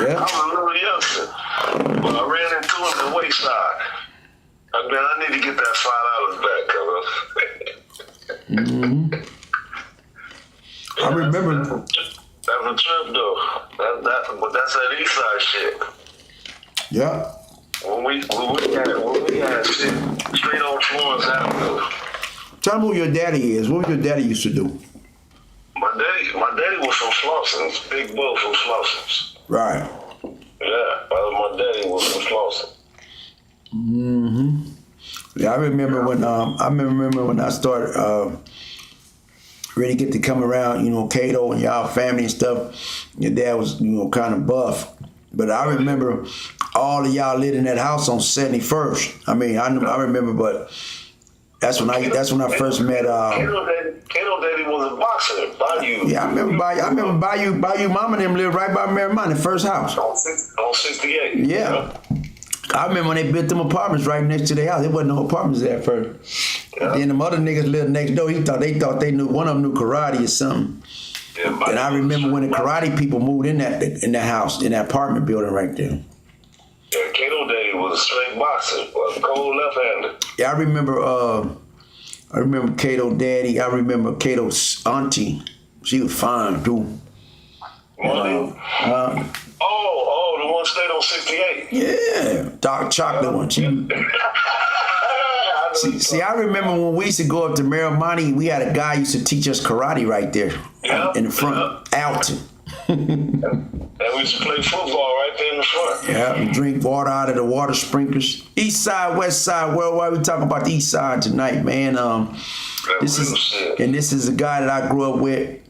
Yeah. I was a little youngster, but I ran into him at the wayside. I mean, I need to get that $5 back, cuz. I remember. That was a trip, though. But that's that East Side shit. Yeah. When we had shit straight on Florence Avenue. Tell me who your daddy is. What your daddy used to do? My daddy was from Slossons, Big Bull from Slossons. Right. Yeah, my daddy was from Slauson. Yeah, I remember when I started really get to come around, you know, Cato and y'all family and stuff. Your dad was, you know, kind of buff. But I remember all of y'all lived in that house on 71st. I mean, I remember, but that's when I first met. Kato Daddy was a boxer. Bayou. Yeah, I remember Bayou Mama and them lived right by Miramonte, first house. On 68. Yeah. I remember when they built them apartments right next to their house. There wasn't no apartments there at first. Yeah. Then them other niggas lived next door. They thought they knew, one of them knew karate or something. Yeah, and I remember when the karate people moved in that house, in that apartment building right there. Yeah, Kato Daddy was a straight boxer, a cold left-hander. Yeah, I remember Kato Daddy. I remember Kato's auntie. She was fine too. The one stayed on 68. Yeah, dark chocolate one. See, I remember when we used to go up to Miramonte, we had a guy who used to teach us karate right there in the front, Alton. And we used to play football right there in the front. Yeah, and drink water out of the water sprinklers. East side, west side, worldwide. We talking about the east side tonight, man. This is a guy that I grew up with.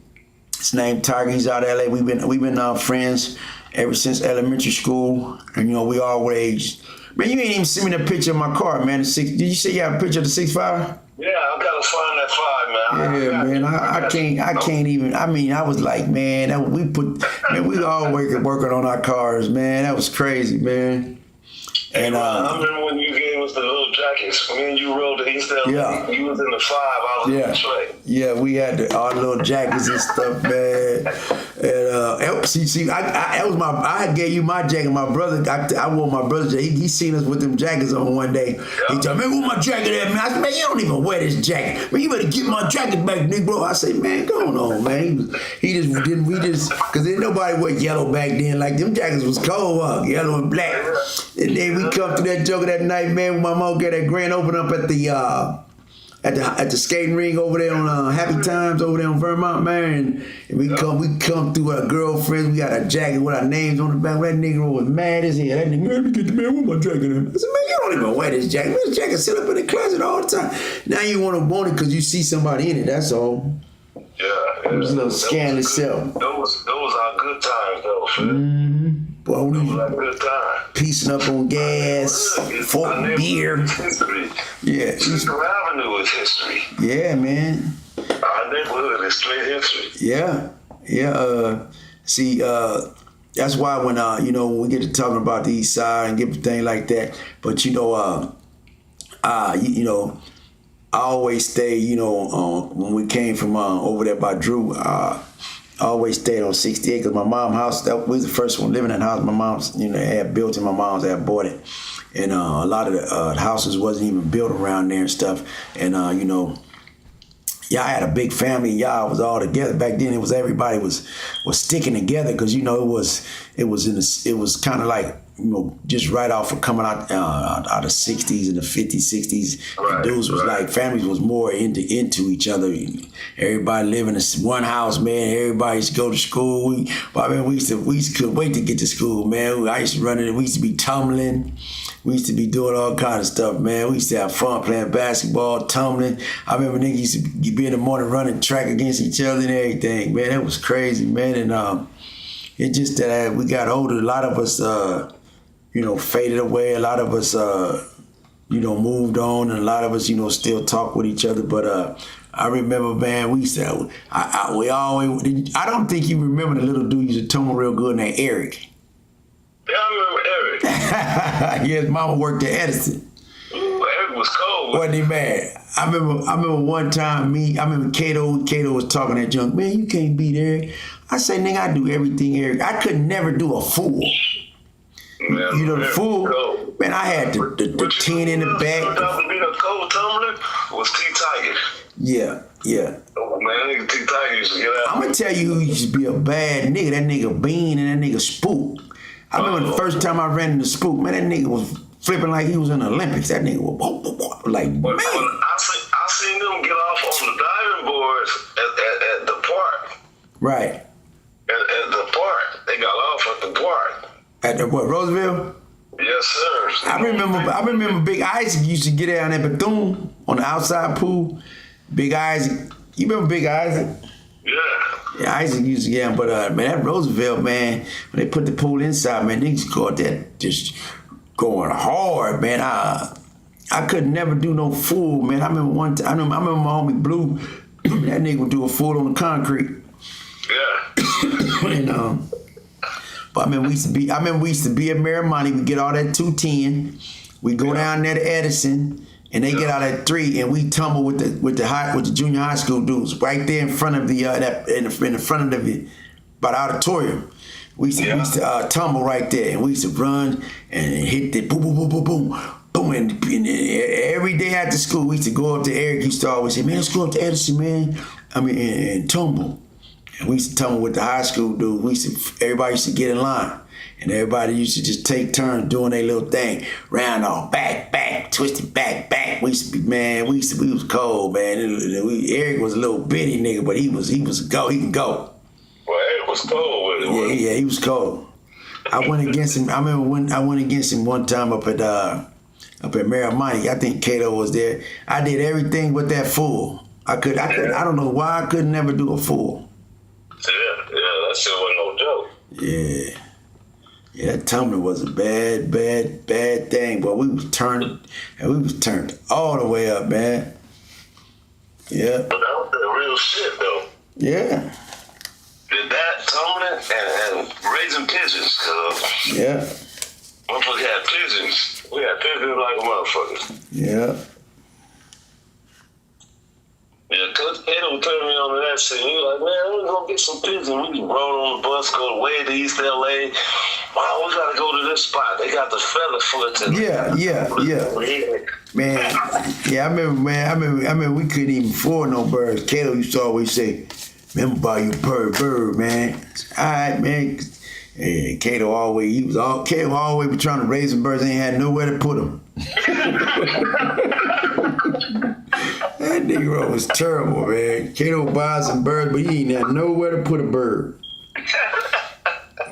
His name Tiger. He's out of LA. We've been friends ever since elementary school, and you know we always. Man, you ain't even sent me the picture of my car, man. Did you say you have a picture of the 6.5? Yeah, I gotta find that 5, man. Yeah, man. I can't even. I mean, I was like, man, we all working on our cars, man. That was crazy, man. And I remember when you gave us the little jackets. Me and you rode to East LA. Yeah. You was in the 5. I was in the Detroit. Yeah, we had our little jackets and stuff, man. And see, I gave you my jacket. My brother, I wore my brother's jacket. He seen us with them jackets on one day. He told me, "Man, where my jacket at, man?" I said, "Man, you don't even wear this jacket. Man, you better get my jacket back, Negro." I said, "Man, go on, man." He just didn't. Cause didn't nobody wear yellow back then. Like them jackets was cold, yellow and black. And then we come to that joker that night, man. When my mom got that grand open up at the skating ring over there on Happy Times over there on Vermont, man. And we come through our girlfriends. We got a jacket with our names on the back. That nigga was mad as hell. That nigga, "Let me get the man with my jacket in." I said, "Man, you don't even wear this jacket. This jacket sit up in the closet all the time. Now you want it because you see somebody in it. That's all." Yeah. It was a little scandalous self. Those our good times, though, man. Boy, we was a good time. Piecing up on gas, for beer. History. Yeah. Sister Avenue is history. Yeah, man. Our neighborhood is straight history. Yeah. Yeah. See, that's why when when we get to talking about the East Side and everything like that, but I always stay, when we came from over there by Drew, I always stayed on 68 because my mom's house, that was the first one living in the house my mom's, had built and my mom's had bought it. And a lot of the houses wasn't even built around there and stuff. And, I had a big family. Y'all was all together. Back then, everybody was sticking together because, it was kind of like, just right off of coming out of 60s and the 50s, 60s. Right, Dudes was like, families was more into each other. Everybody living in one house, man. Everybody used to go to school. We couldn't wait to get to school, man. I used to run it. We used to be tumbling. We used to be doing all kind of stuff, man. We used to have fun playing basketball, tumbling. I remember niggas used to be in the morning running track against each other and everything, man. It was crazy, man. And it's just that as we got older, a lot of us, faded away. A lot of us, moved on, and a lot of us, still talk with each other. But I remember, man, we said, we always, I don't think you remember the little dude used to tumble real good named Eric. Yeah, I remember Eric. Yeah, his mama worked at Edison. Ooh, Eric was cold. Wasn't he mad? I remember one time I remember Kato was talking that junk. Man, you can't beat Eric. I say, nigga, I do everything Eric. I could never do a fool. Man, The fool. Cold. Man, I had the 10 in the back. To be a cold tumbler was T Tiger. Yeah. Oh man, nigga T Tiger used to get out. I'm gonna tell you who used to be a bad nigga. That nigga Bean and that nigga Spook. I remember the first time I ran into Spook, man, that nigga was flipping like he was in the Olympics. That nigga was like, man. When I seen them get off on the diving boards at the park. Right. At the park. They got off at the park. At the what, Roosevelt? Yes, sir. I remember Big Isaac used to get down at Bethune on the outside pool. Big Isaac. You remember Big Isaac? Yeah. Yeah, Isaac used to get him, but man, that Roosevelt, man, when they put the pool inside, man, niggas caught that just going hard, man. I could never do no fool, man. I remember one time, I remember my homie Blue, that nigga would do a fool on the concrete. Yeah. And but I remember we used to be at Miramani. We get all that 210. We go down there to Edison, and they get out at 3, and we tumble with the junior high school dudes right there in front of the in the front of the by the auditorium. We used to tumble right there, and we used to run and hit the boom, boom, boom, boom, boom, boom. And every day after school, we used to go up to Eric. He used to always say, "Man, let's go up to Edison, man." And tumble. And we used to tumble with the high school dudes. Everybody used to get in line. And everybody used to just take turns doing their little thing. Round off, back, twisted, back. We used to be, man, we was cold, man. Eric was a little bitty nigga, but he can go. Well, Eric was cold with it. Yeah, he was cold. I went against him. I remember when I went against him one time up at Miramani. I think Kato was there. I did everything but that fool. I don't know why I could never do a fool. Yeah, that shit wasn't no joke. Yeah, that tumbling was a bad thing, but we was turned all the way up, man. Yeah. But that was the real shit, though. Yeah. Did that, tumbling, and raising pigeons, cuz. Yeah. Motherfuckers had pigeons. We had pigeons like a motherfucker. Yeah. Yeah, Coach Kato would turn me on to that shit. He was like, man, we're gonna get some pigeons. We can roll on the bus, go way to East LA. Wow, we gotta go to this spot. They got the feather foot. Yeah. Man, yeah, I remember we couldn't even afford no birds. Kato used to always say, "Remember buy you bird, man." All right, man. And Kato always be trying to raise some birds. Ain't had nowhere to put them. That nigga was terrible, man. Kato buys some birds, but he ain't had nowhere to put a bird.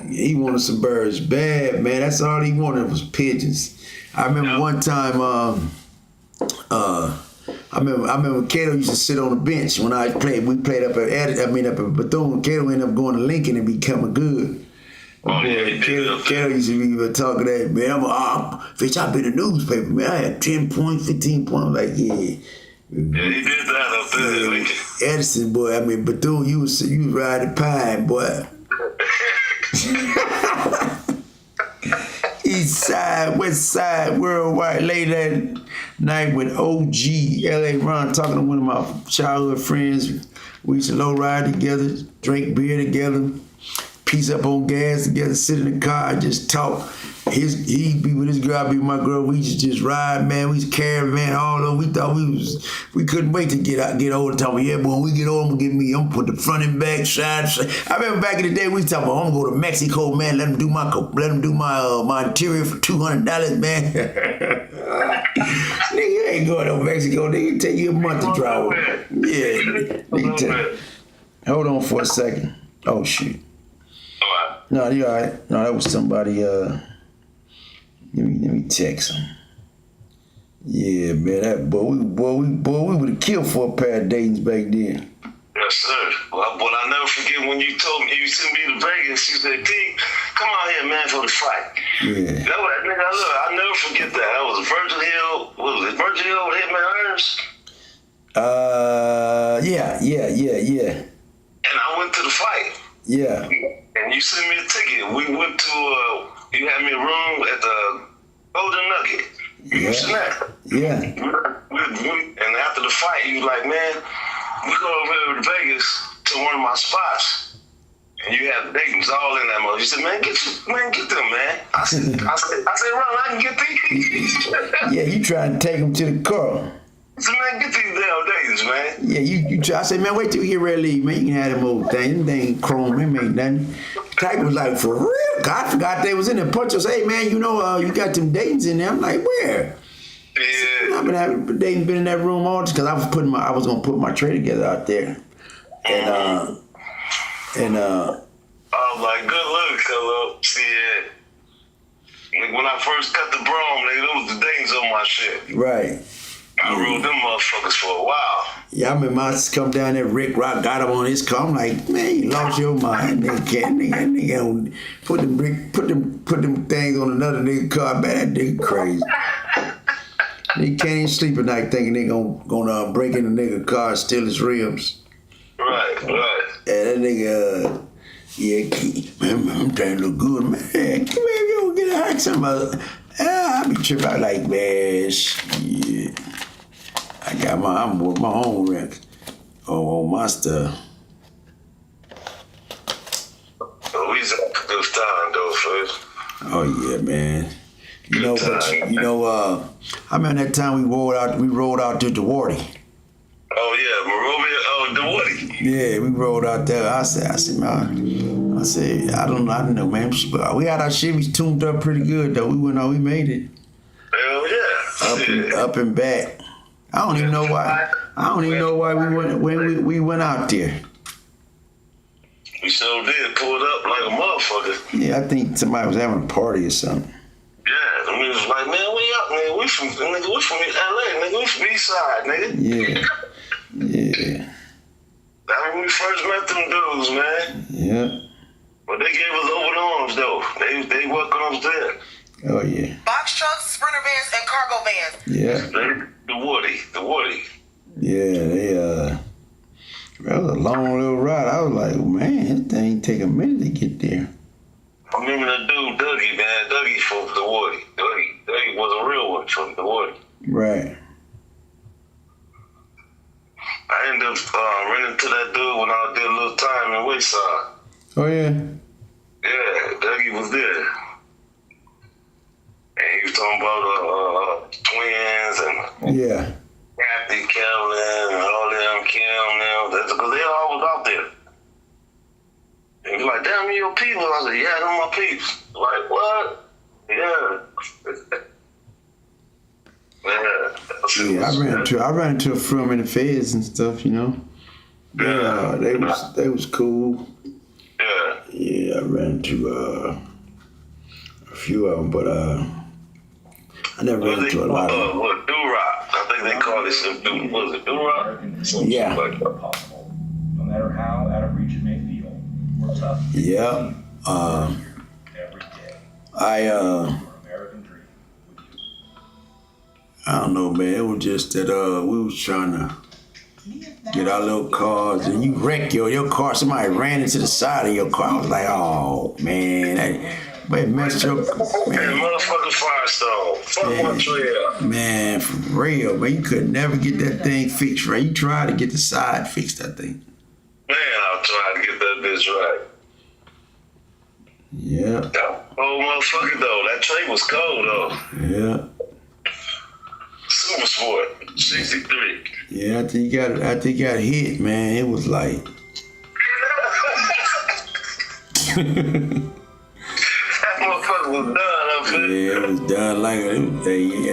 He wanted some birds bad, man. That's all he wanted was pigeons. I remember one time, I remember Kato used to sit on the bench when we played up at Bethune. Kato ended up going to Lincoln and becoming good. Oh, yeah, Kato used to be talking that, man. Bitch, I've been in the newspaper, man. I had 10 points, 15 points. I'm like, yeah. Yeah, he did that up there. Yeah. Edison, boy. Bethune, you was riding pine, boy. East side, west side, worldwide. Late that night with OG, LA Ron, talking to one of my childhood friends. We used to low ride together, drink beer together, piece up on gas together, sit in the car, just talk. He'd be with his girl, I'd be with my girl. We used to just ride, man. We used to caravan all over. We thought we couldn't wait to get older. Tell me, yeah, boy, when we get old, I'm gonna put the front and back, side. I remember back in the day, we talking about, I'm gonna go to Mexico, man. Let them do my interior for $200, man. Nigga, you ain't going to Mexico. Nigga, it take you a month to drive. Yeah. Hold on for a second. Oh shoot. No, you all right. No, that was somebody. Let me text him. Yeah, man, that boy, we would have killed for a pair of Dayton's back then. Yes, sir. Well, but I'll never forget when you told me you sent me to Vegas. You said, "T, come out here, man, for the fight." Yeah. That was, nigga, I'll never forget that. That was Virgil Hill. What was it? Virgil Hill with Hitman Ernst. Yeah. And I went to the fight. Yeah. And you sent me a ticket. We went to, you had me a room at the Golden Nugget. Yeah. And after the fight, you was like, man, we go over to Vegas to one of my spots. And you had Dayton's all in that mother. You said, man, get them, man. I said, Ron, I can get these. Yeah, you trying to take him to the car. I said, man, get these damn Dayton's, man. Yeah, you try. I said, man, wait till you get ready to leave, man. You can have them old thing. Them ain't chrome. Them ain't nothing. Tiger was like, for real? God, I forgot they was in there. Punch us, hey, man, you know, you got them Dayton's in there. I'm like, where? Yeah. I've been having Dayton been in that room all because I was gonna put my tray together out there, and I was like, good luck, hello. Shit. Like, when I first cut the Brom, nigga, those was the Dayton's on my shit. right. I rode them motherfuckers for a while. Yeah, I remember I come down there, Rick Rock got him on his car. I'm like, man, you lost your mind. Nigga put them things on another nigga car. Man, that nigga crazy. They can't even sleep at night thinking they gonna break in the nigga car and steal his rims. Right. And that nigga, man, thing look good, man. Come here, you don't get a haircut. I be tripping out like, man, shit. I'm with my own wreck on my stuff. Oh, we was at a good time, though, first. Oh, yeah, man. I remember that time we rolled out to DeWarty. Oh, yeah, Monrovia, DeWarty. Yeah, we rolled out there. I said, man, I don't know, man. We had our shit, we tuned up pretty good, though. We made it. Hell yeah. Up and back. I don't even know why we went out there. We sure did. Pulled up like a motherfucker. Yeah, I think somebody was having a party or something. Yeah, the niggas was like, man, we up, nigga. We from LA, nigga. We from East Side, nigga. Yeah. That when we first met them dudes, man. Yeah. But they gave us open arms, though. They welcomed us there. Oh, yeah. Box trucks, Sprinter vans, and cargo vans. Yeah. The Woody. Yeah, that was a long little ride. I was like, man, this thing take a minute to get there. I remember that dude, Dougie, man. Dougie from the Woody. Dougie was a real one from the Woody. Right. I ended up running into that dude when I did a little time in Wayside. Oh, yeah? Yeah, Dougie was there. And he was talking about twins and Yeah. Kathy, Kevin, and all them, Kim, them. That's because they all was out there. And he's like, damn, you your people? I said, yeah, them my peeps. Like, what? Yeah. Yeah, I ran into a few in the feds and stuff, you know. Yeah, they was cool. Yeah. Yeah, I ran into a few of them, but I never ran into a lot of them. What, Do-Rock? I think they call it some was it Do-Rock? Yeah. Possible. No matter how out of reach it may feel, we're tough. Yeah. Every day. Our American dream. I don't know, man. It was just that we was trying to get our little cars, and you wreck your car. Somebody ran into the side of your car. I was like, oh man, that messed your Man, motherfucking Firestone. Fuck my trail. man, for real, man. You could never get that thing fixed right. You tried to get the side fixed, I think. Man, I was trying to get that bitch right. Yeah, Oh, motherfucker, though. That tray was cold, though. yeah. Super Sport, 63. Yeah, after you got hit, man, it was like That motherfucker was done up there. yeah, it was done like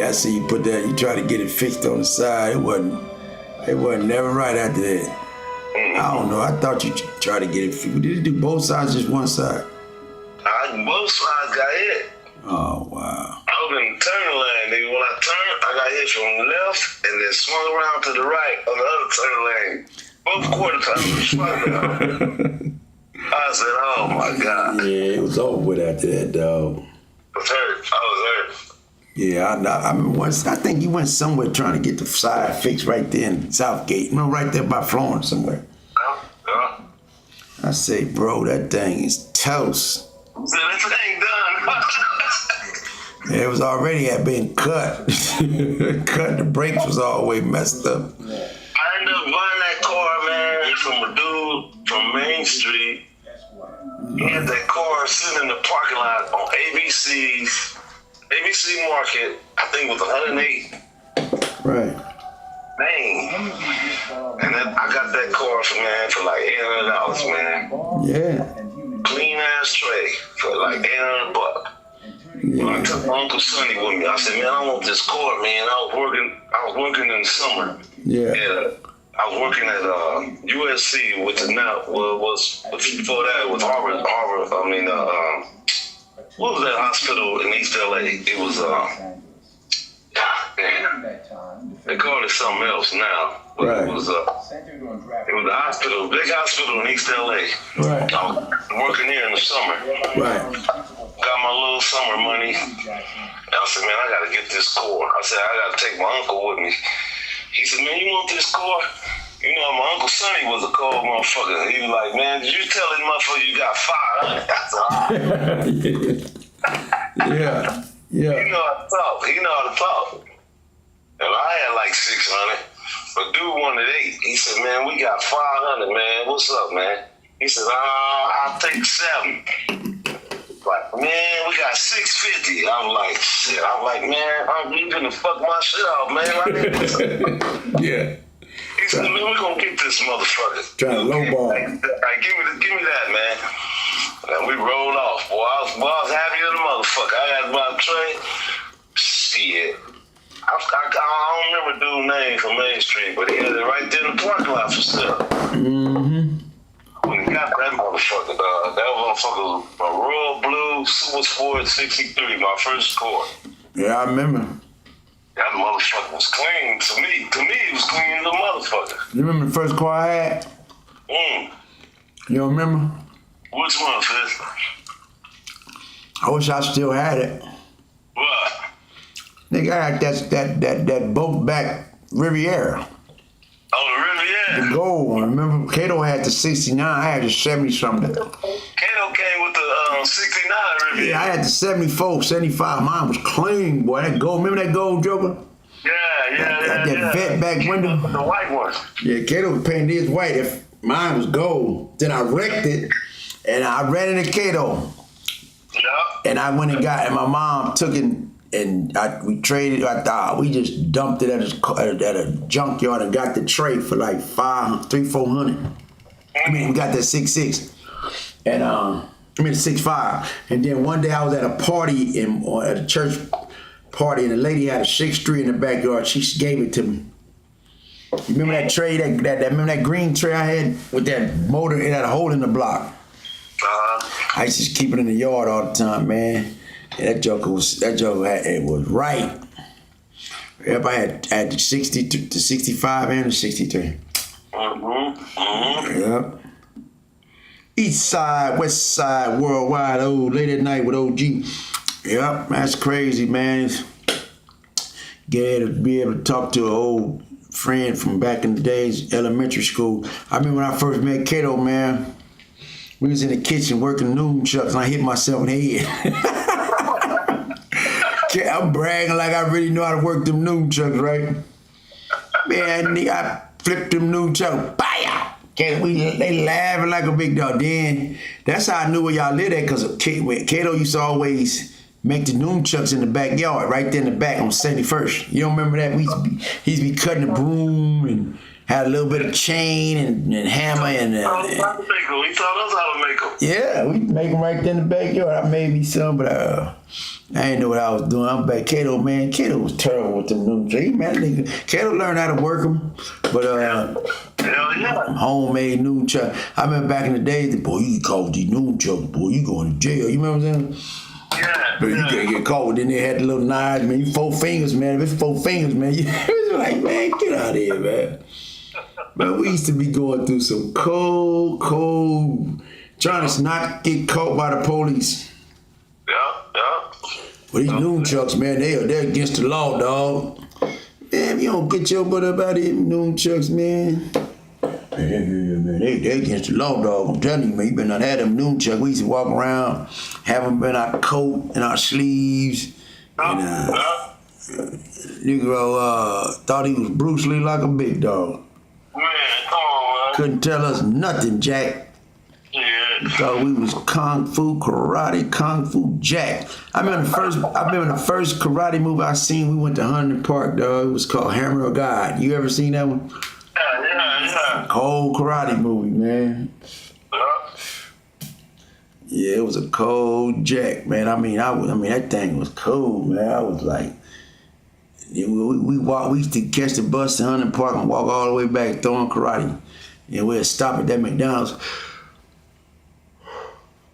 I see you put that. You try to get it fixed on the side. It wasn't never right after that. I don't know. I thought you tried to get it fixed. Did you do both sides, just one side? Both sides got hit. Oh wow. I was in the turn lane, nigga. When I turned, I got hit from the left and then swung around to the right on the other turn lane. Both quarter tires swung around. I said, oh my God. Yeah, it was over with after that, dog. I was hurt. I was hurt. Yeah, I remember once. I think you went somewhere trying to get the side fixed right there in Southgate. You know, right there by Florence somewhere. Yeah. I say, bro, that thing is toast. So this ain't done. It was already had been cut. The brakes was all the way messed up. I ended up buying that car, man, from a dude from Main Street. He had that car sitting in the parking lot on ABC Market. I think it was 108. Right. Dang. And then I got that car for like $800, man. Yeah. Clean ass tray for like $800. When I took my Uncle Sonny with me, I said, man, I want this car, man. I was working in the summer. Yeah. I was working at USC, which is now was before that it was Harvard. What was that hospital in East LA? It was they call it something else now. But Right. It was a hospital, big hospital in East LA. Right. I was working there in the summer. Right. Got my little summer money. And I said, man, I gotta get this car. I said, I gotta take my uncle with me. He said, man, you want this car? You know, my Uncle Sonny was a cold motherfucker. He was like, man, did you tell this motherfucker you got 500? That's all right. Yeah. Yeah. He know how to talk. He know how to talk. And I had like 600. But dude wanted 8. He said, man, we got 500, man. What's up, man? He said, I'll take 7. Like, man, we got 650. I'm like, shit. I'm like, man, you gonna fuck my shit off, man. Yeah. He said, man, we gonna get this motherfucker. Trying to lowball. Like, give me that, man. And we rolled off. Boy, I was happy as a motherfucker. I had my tray. Shit. I don't remember dude's name from Main Street, but he had it right there in the parking lot for sale. Mm-hmm. When he got that motherfucker, dog, that motherfucker was a Royal Blue Super Sport 63, my first car. Yeah, I remember. That motherfucker was clean to me. To me, it was clean as a motherfucker. You remember the first car I had? You don't remember? Which one, Fizz? I wish I still had it. What? Nigga, I had that boat back Riviera. Oh, the Riviera. The gold one. Remember, Cato had the 69. I had the 70 something. Kato came with the 69 Riviera. Yeah, I had the 74, 75. Mine was clean, boy. That gold. Remember that gold Joker? Yeah. That vet back window. The white one. Yeah, Cato was painting his white. If mine was gold, then I wrecked it, and I ran into Cato. Yeah. And I went and got, and my mom took it, and we traded. We just dumped it at a junkyard and got the tray for like $400. I mean, we got that 6.6, and 6.5. And then one day I was at a party at a church party, and the lady had a 6.3 in the backyard. She gave it to me. You remember that tray? Remember that green tray I had with that motor? It had a hole in the block. I used to just keep it in the yard all the time, man. And that joker was right. Yep, I had the 60 to 65 and the 63. Yep. East side, west side, worldwide, late at night with OG. Yep, that's crazy, man. Get to be able to talk to an old friend from back in the days, elementary school. I remember when I first met Kato, man. We was in the kitchen working noon chucks, and I hit myself in the head. I'm bragging like I really know how to work them noon chucks, right? Man, nigga, I flipped them noon chucks. Bam! They laughing like a big dog. Then that's how I knew where y'all lived at, because Kato used to always make the noon chucks in the backyard, right there in the back on 71st. You don't remember that? He used to be cutting the broom and had a little bit of chain and hammer and He taught us how to make them. yeah, we make them right there in the backyard. I made me some, but I didn't know what I was doing. I'm back. Kato, man, Kato was terrible with them noon chucks. Man, nigga, Kato learned how to work them, but Hell yeah. homemade noon chuck. I remember back in the day, boy, you get caught with these noon chucks, boy, you going to jail. You remember what I'm saying? Yeah. But you can't get caught. Then they had the little knives, man. You 4 fingers, man. If it's 4 fingers, man, you it was like, man, get out of here, man. But we used to be going through some cold, trying to not get caught by the police. Yeah. But these noon chucks, man, they're against the law, dog. Man, you don't get your butt up out of here, noon chucks, man. Man, they against the law, dog. I'm telling you, man, you better not have them noon chucks. We used to walk around, have them in our coat and our sleeves. And Negro thought he was Bruce Lee like a big dog. Man, come on, man. Couldn't tell us nothing, Jack. Yeah. Thought we was Kung Fu karate, Kung Fu Jack. I remember the first karate movie I seen. We went to Huntington Park, dog. It was called Hammer of God. You ever seen that one? Yeah. Cold karate movie, man. Yeah, it was a cold Jack, man. I mean, that thing was cold, man. I was like, we used to catch the bus to Huntington Park and walk all the way back throwing karate. And we'd stop at that McDonald's,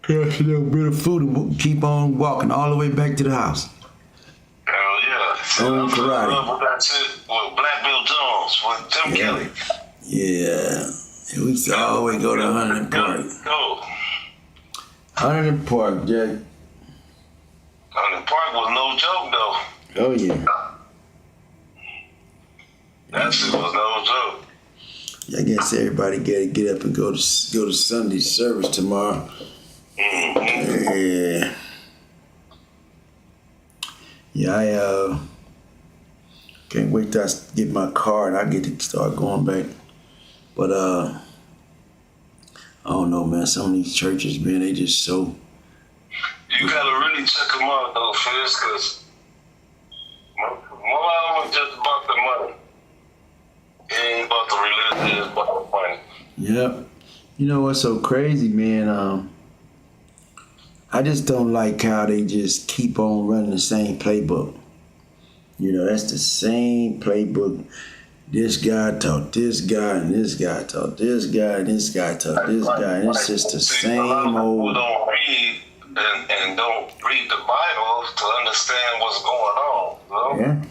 catch a little bit of food, and keep on walking all the way back to the house. Hell yeah. Throwing karate. That's it. With Black Bill Jones, with Tim Kelly. Yeah. And we used to always go to Huntington Park. Go. Huntington Park, Jack. Huntington Park was no joke, though. Oh, yeah. That shit was no joke. I guess everybody gotta get up and go to Sunday service tomorrow. Mm-hmm. Yeah, I can't wait till I get my car and I get to start going back. But I don't know, man. Some of these churches, man, they just so. You gotta really check them out, though, Fizz, because more of them is just about the money. It ain't about the religion, it's about the money. Yep. You know what's so crazy, man? I just don't like how they just keep on running the same playbook. You know, that's the same playbook. This guy taught this guy, and this guy taught this guy, and this guy taught this guy, and it's just the same A lot of people old. don't read and don't read the Bible to understand what's going on. You know? Yeah.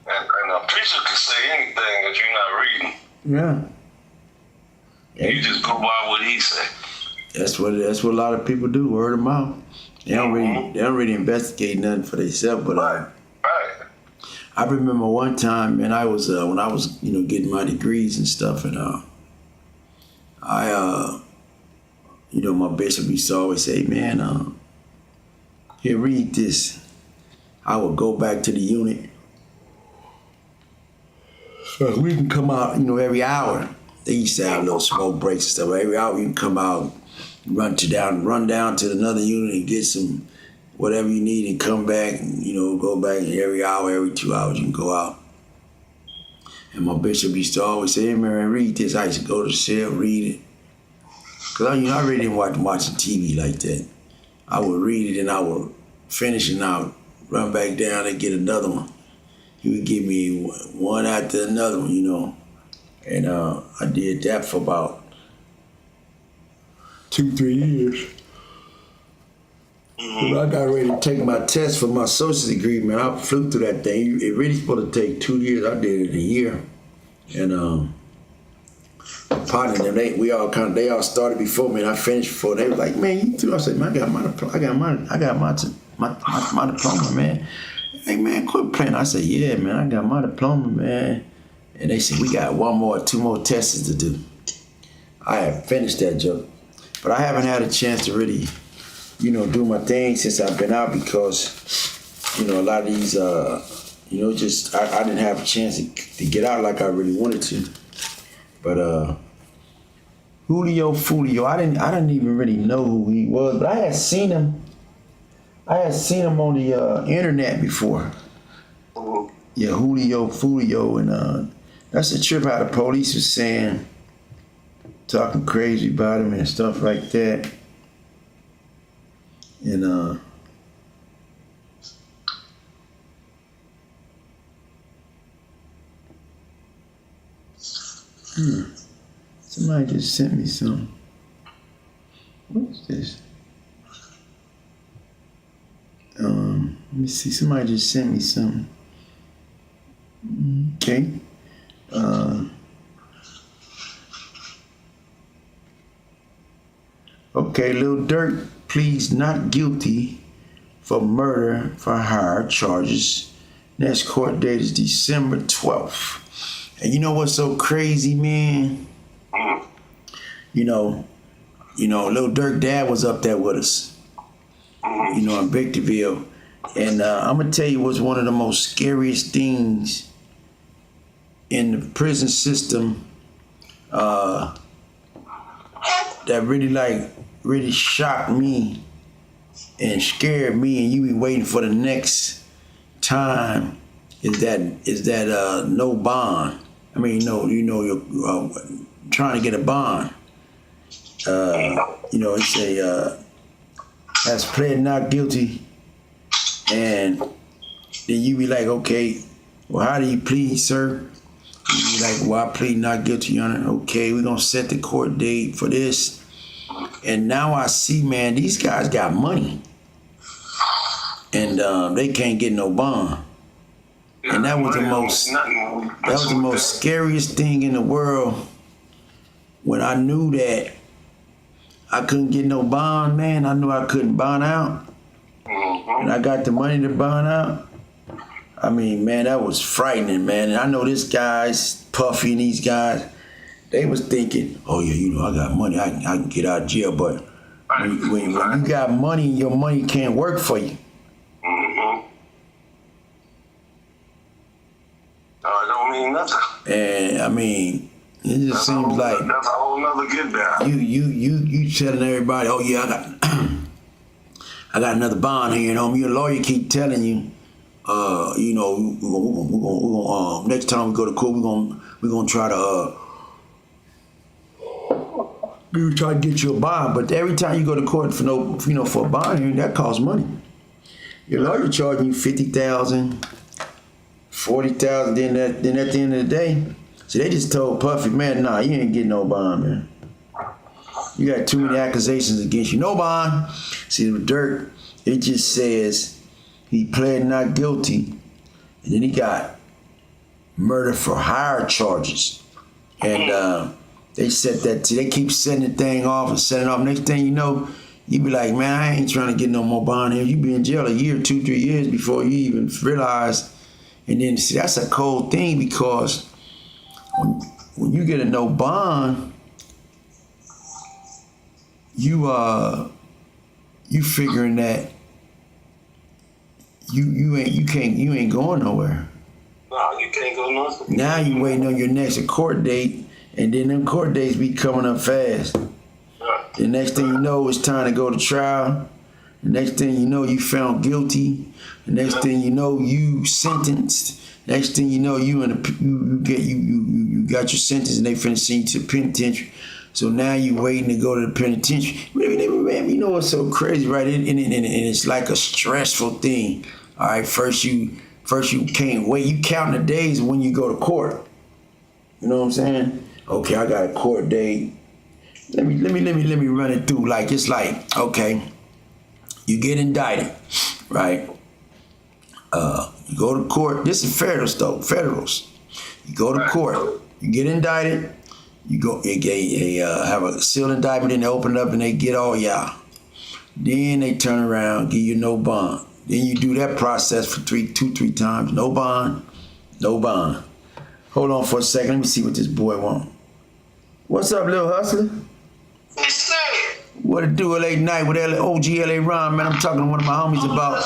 And a preacher can say anything if you're not reading. Yeah. You just go by what he say. That's what a lot of people do. Word of mouth. They don't really investigate nothing for themselves. But Right. I remember one time, man, I was when I was getting my degrees and stuff, and my bishop used to always say, man, here, read this. I would go back to the unit. So we can come out, every hour. They used to have little smoke breaks and stuff. Every hour you can come out, run down to another unit and get some whatever you need and come back and, go back, and every hour, every 2 hours you can go out. And my bishop used to always say, hey, man, read this. I used to go to the cell, read it. Because, I really didn't watching TV like that. I would read it and I would finish it and I would run back down and get another one. He would give me one after another one, And I did that for about 2-3 years. When I got ready to take my test for my associate's degree, man, I flew through that thing. It really supposed to take 2 years. I did it in a year. And my partner and them, they all started before me, and I finished before. They was like, man, you too. I said, man, I got my diploma, man. Hey, man, quit playing. I said, yeah, man, I got my diploma, man. And they said, we got 2 more tests to do. I have finished that joke. But I haven't had a chance to really, do my thing since I've been out because, a lot of these, just, I didn't have a chance to get out like I really wanted to. But Julio Fulio, I didn't even really know who he was, but I had seen him on the internet before. Yeah, Julio Fulio, and that's the trip how the police was saying, talking crazy about him and stuff like that. And somebody just sent me some. What's this? Let me see. Somebody just sent me something. Okay. Okay, Lil Durk pleads not guilty for murder for hire charges. Next court date is December 12th. And you know what's so crazy, man? Lil Durk dad was up there with us, in Victorville. And I'm going to tell you what's one of the most scariest things in the prison system that really shocked me and scared me, and you be waiting for the next time is that no bond. I mean, you're trying to get a bond. It's a has pled not guilty, and then you be like, okay, well, how do you plead, sir? You be like, well, I plead not guilty, Your Honor. Okay, we're gonna set the court date for this. And now I see, man, these guys got money, and they can't get no bond. And that was the most scariest thing in the world. When I knew that I couldn't get no bond, man, I knew I couldn't bond out, and I got the money to bond out. I mean, man, that was frightening, man. And I know this guy's Puffy and these guys, they was thinking, oh yeah, I got money, I can get out of jail. But when you got money, your money can't work for you. It don't mean nothing. And I mean, it just seems like that's a whole nother get down. You telling everybody, oh yeah, I got another bond here. Your lawyer keep telling you, we're gonna next time we go to court, we're gonna try to get you a bond. But every time you go to court for for a bond hearing, that costs money. Your lawyer charging you $50,000, $40,000. Then at the end of the day, so they just told Puffy, man, nah, you ain't getting no bond, man. You got too many accusations against you. No bond. See, with Durk, it just says he pled not guilty, and then he got murder for hire charges. And they said that they keep setting the thing off and setting it off. Next thing you know, you be like, man, I ain't trying to get no more bond here. You be in jail a year, 2-3 years before you even realize. And then see, that's a cold thing, because when you get a no bond, you figuring that you ain't going nowhere. No, you can't go nowhere. Now you waiting on your next court date, and then them court dates be coming up fast. The next thing you know, it's time to go to trial. The next thing you know, you found guilty. The next thing you know, you sentenced. Next thing you know, you got your sentence, and they finna send you to the penitentiary. So now you waiting to go to the penitentiary. Man, you know what's so crazy, right? And it's like a stressful thing. All right, first you can't wait. You counting the days when you go to court. You know what I'm saying? Okay, I got a court date. Let me run it through. Like, it's like, okay, you get indicted, right? You go to court. This is federals, though. Federals. You go to court. You get indicted. You go. They have a sealed indictment, and they open it up, and they get all y'all. Then they turn around, give you no bond. Then you do that process for 3 times. No bond, no bond. Hold on for a second. Let me see what this boy want. What's up, little hustler? He said. What it do late night with OG LA Ron, man? I'm talking to one of my homies about.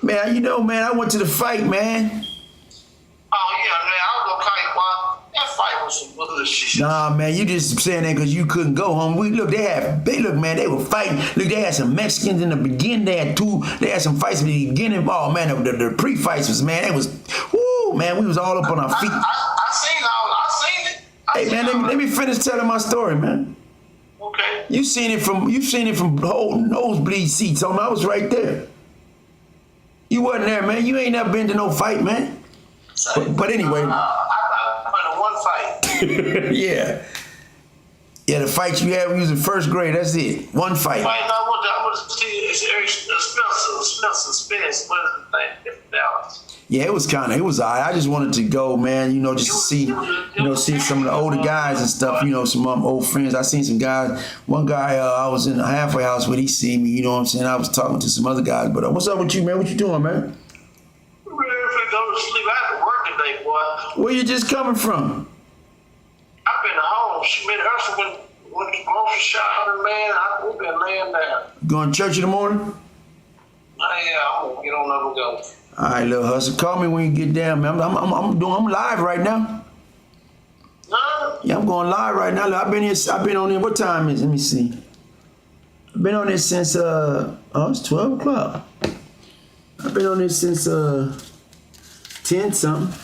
Man, you know, man, I went to the fight, man. Oh, yeah, man. I was gonna call you, boy. That fight was some bullshit. Nah, man, you just saying that because you couldn't go home. Look, man, they were fighting. Look, they had some Mexicans in the beginning. They had some fights in the beginning. Oh, man, the pre-fights was, man, it was, woo, man, we was all up on our feet. I seen it. Hey, man, let me finish telling my story, man. Okay. You seen it from whole nosebleed seats. So I was right there. You wasn't there, man. You ain't never been to no fight, man. But anyway. I went to one fight. Yeah. Yeah, the fight you had when you was in first grade, that's it. One fight. I went to see Eric Spencer Spence. What is the name? Dallas. Yeah, it was all right. I just wanted to go, man, just to see, see some of the older guys and stuff, some old friends. I seen some guys. One guy I was in the halfway house with, he see me, you know what I'm saying? I was talking to some other guys, but what's up with you, man? What you doing, man? Man, if I go to sleep, I have to work today, boy. Where you just coming from? I've been home. Me and Ursula went to grocery shopping, man. We've been laying down. Going to church in the morning? Yeah, I'm gonna get on up and go. All right, little hustle. Call me when you get down, man. I'm live right now. Huh? Yeah, I'm going live right now. Look, I've been on here. What time is it? Let me see. I've been on this since it's 12 o'clock. I've been on this since 10 something.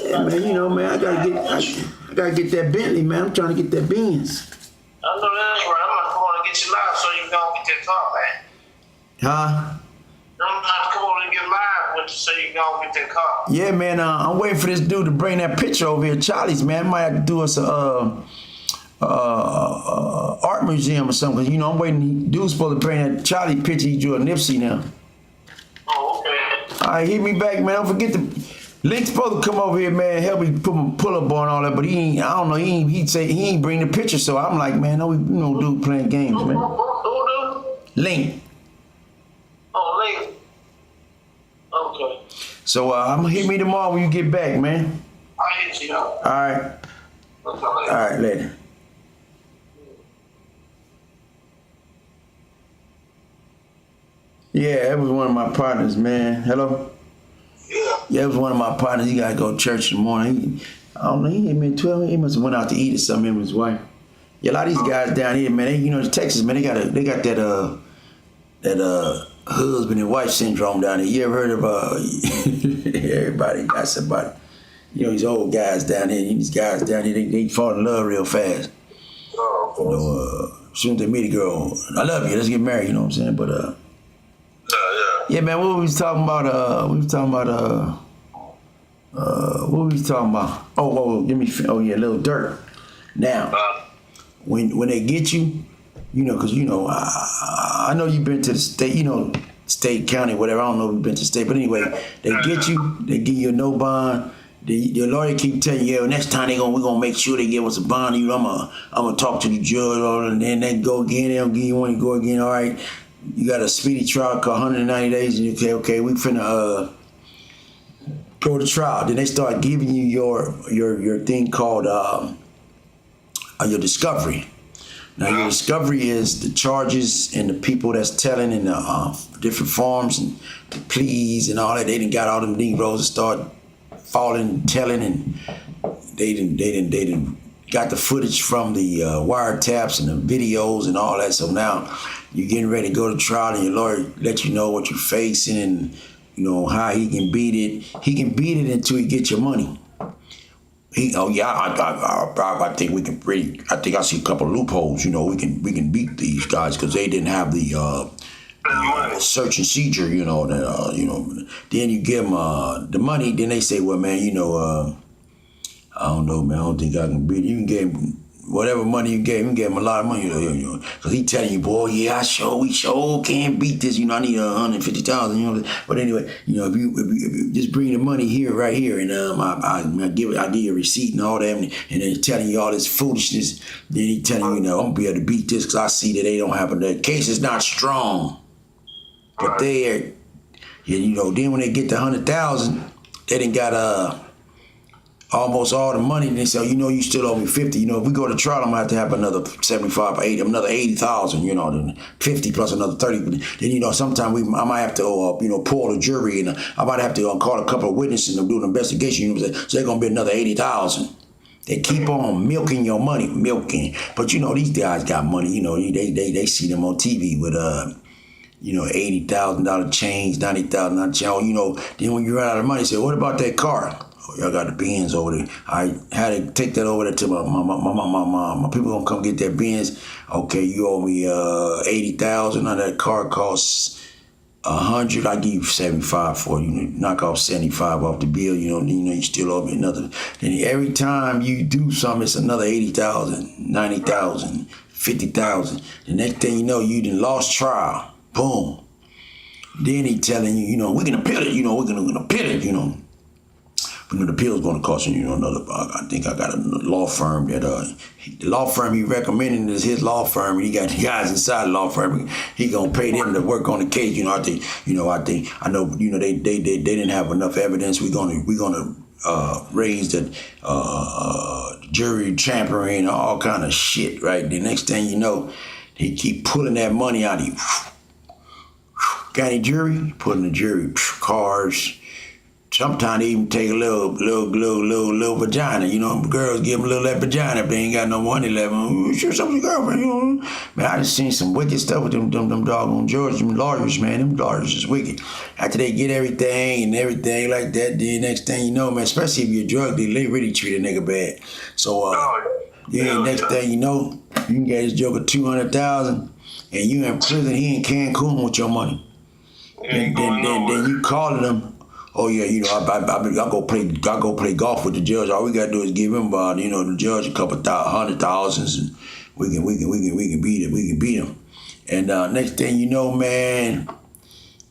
Yeah, man, man, I gotta get that Bentley, man. I'm trying to get that Benz. I know that's right. I'm gonna come on and get you live so you can go get that car, man. Huh? I'm gonna have to come over and get live with you so you can go get that car. Yeah, man. I'm waiting for this dude to bring that picture over here, Charlie's, man. Might have to do us a art museum or something. Cause I'm waiting. Dude's supposed to bring that Charlie picture he drew of Nipsey now. Oh, okay. All right, hit me back, man. Don't forget Link's supposed to come over here, man, help me put my pull-up on all that, but he ain't, I don't know, he'd say he ain't bring the picture, so I'm like, man, no dude playing games, man. Who do? Link. Oh, Link. Okay. So I'm gonna hit me tomorrow when you get back, man. I'll hit you up. All right. Okay. All right, later. Yeah, that was one of my partners, man. Hello? Yeah, it was one of my partners. He gotta go to church in the morning. I don't know, he hit me at 12. He must have went out to eat or something, him and his wife. Yeah, a lot of these guys down here, man, they, Texas, man, they got that husband and wife syndrome down there. You ever heard of everybody got somebody? These old guys down here, these guys down here, they fall in love real fast. As soon as they meet a girl, I love you, let's get married, you know what I'm saying? But yeah, man, what we was talking about? What we was talking about? Oh, Lil Durk. Now, when they get you, because I know you've been to the state, state, county, whatever. I don't know if you've been to the state, but anyway, they get you, they give you a no bond. Your lawyer keep telling you, next time we're gonna make sure they give us a bond. I'm gonna talk to the judge, and then they go again. They don't give you one, you go again. All right. You got a speedy trial called 190 days, and you say, okay, we finna go to trial. Then they start giving you your thing called your discovery. Now your discovery is the charges and the people that's telling in the different forms and the pleas and all that. They done got all them Negroes to start falling, telling, and they didn't got the footage from the wiretaps and the videos and all that. So now you're getting ready to go to trial, and your lawyer let you know what you're facing and how he can beat it. He can beat it until he gets your money. I think we can I think I see a couple of loopholes. We can beat these guys because they didn't have the search and seizure. Then you give them the money. Then they say, well, man, I don't know, man. I don't think I can beat it. You can give him whatever money you gave him a lot of money, because he telling you, boy, yeah, we sure can't beat this. I need 150,000. But anyway, if you just bring the money here, right here, and I give you a receipt and all that, and then he's telling you all this foolishness. Then he telling you, I'm gonna be able to beat this because I see that they don't have the case is not strong, but Yeah, then when they get to 100,000, they done got almost all the money. And they say, you still owe me 50. If we go to trial, I'm gonna have to have another 75 or 80, another 80,000. Then 50 plus another 30. Then sometime I might have to pull the jury, and I might have to call a couple of witnesses and do an investigation. So they're gonna be another 80,000. They keep on milking your money, But these guys got money. They see them on TV with $80,000 change, $90,000 change. Then when you run out of money, you say, what about that car? Oh, y'all got the Benz over there. I had to take that over there to my people gonna come get that Benz. Okay, you owe me $80,000. Now that car costs $100. I give you 75 for it. Knock off 75 off the bill. You still owe me another. Then every time you do something, it's another 80,000, 90,000, 50,000. The next thing you know, you done lost trial. Boom. Then he telling you, we're gonna appeal it. We're gonna appeal it. The appeal's gonna cost you, another. I think I got a law firm that the law firm he recommending is his law firm, and he got guys inside the law firm. He gonna pay them to work on the case. I know. They didn't have enough evidence. We're gonna raise the jury tampering, all kind of shit. Right. The next thing you know, he keep pulling that money out of you. Got any jury? Putting the jury cars. Sometimes they even take a little vagina. Girls give them a little of that vagina if they ain't got no money left. Sure, something's girlfriend, Man, I just seen some wicked stuff with them doggone Georgia lawyers, man. Them lawyers is wicked. After they get everything like that, then next thing you know, man, especially if you're a drug dealer, they really treat a nigga bad. So, next thing you know, you can get this joker 200,000, and you in prison, he in Cancun with your money. Then you calling them. Oh yeah, I go play golf with the judge. All we gotta do is give him the judge a couple $100,000, and we can beat him. And next thing you know, man,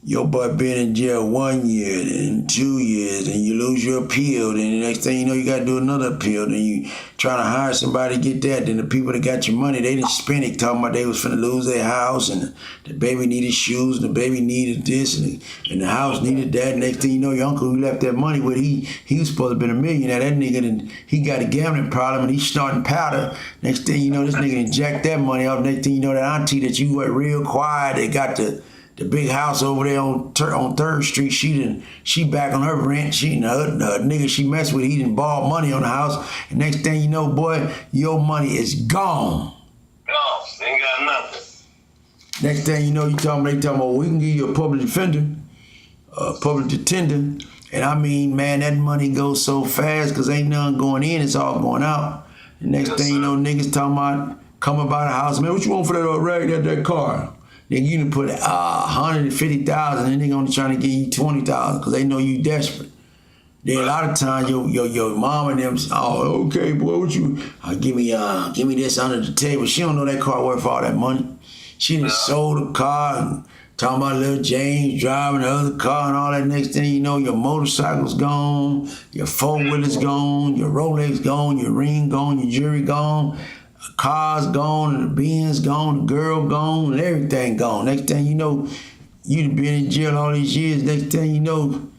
your boy been in jail 1 year and 2 years, and you lose your appeal. Then the next thing you know, you gotta do another appeal. Then you trying to hire somebody to get that. Then the people that got your money, they didn't spend it talking about they was finna lose their house, and the baby needed shoes, and the baby needed this, and the house needed that. Next thing you know, your uncle who left that money with, he was supposed to have been a millionaire. That nigga, he got a gambling problem, and he's snorting powder. Next thing you know, this nigga done jacked that money off. Next thing you know, that auntie that you were real quiet, they got the big house over there on 3rd Street, she back on her rent. The nigga she messed with, he done borrowed money on the house. And next thing you know, boy, your money is gone. Ain't got nothing. Next thing you know, they talking about, we can give you a public defender, public detender. And I mean, man, that money goes so fast because ain't nothing going in, it's all going out. The next thing you know, niggas talking about coming by the house, man, what you want for that car? Then you done put 150,000, and they only trying to give you 20,000 because they know you desperate. Then a lot of times your mom and them, okay, boy, what you give me this under the table. She don't know that car worth all that money. She done sold the car and talking about little James driving the other car and all that. Next thing you know, your motorcycle's gone, your 4-wheeler's gone, your Rolex gone, your ring gone, your jewelry gone. Car's gone, and the Benz gone, the girl gone, and everything gone. Next thing you know, you done been in jail all these years. Next thing you know,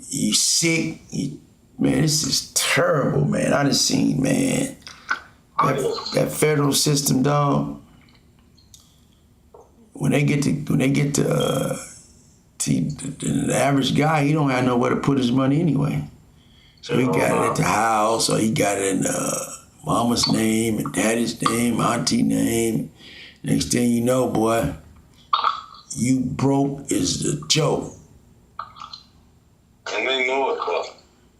you sick. Man, this is terrible, man. I done seen, man, that federal system, dog. When they get to the average guy, he don't have nowhere to put his money anyway. So he got it at the house, or he got it in mama's name and daddy's name, auntie name. Next thing you know, boy, you broke is a joke. And they know it, though.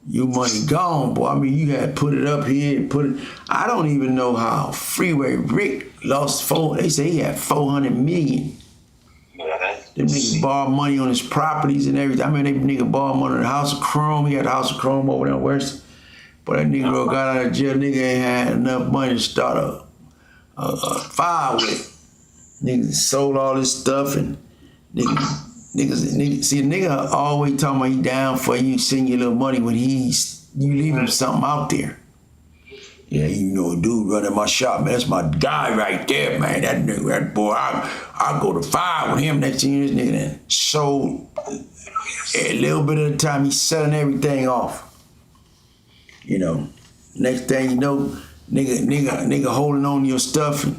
Your money gone, boy. I mean, you had to put it up here and put it. I don't even know how Freeway Rick lost they say he had 400 million. Them niggas borrowed money on his properties and everything. I mean, they nigga borrowed money on the House of Chrome. He had the House of Chrome over there west. But that nigga got out of jail, nigga ain't had enough money to start a fire with. Niggas sold all this stuff, and niggas see a nigga always talking about he down for you, send you a little money when you leave him something out there. Yeah, a dude running my shop, man, that's my guy right there, man. That nigga, that boy, I go to fire with him. Next thing you know, this nigga done sold A little bit of the time, he's selling everything off. You know, next thing you know, nigga holding on to your stuff, and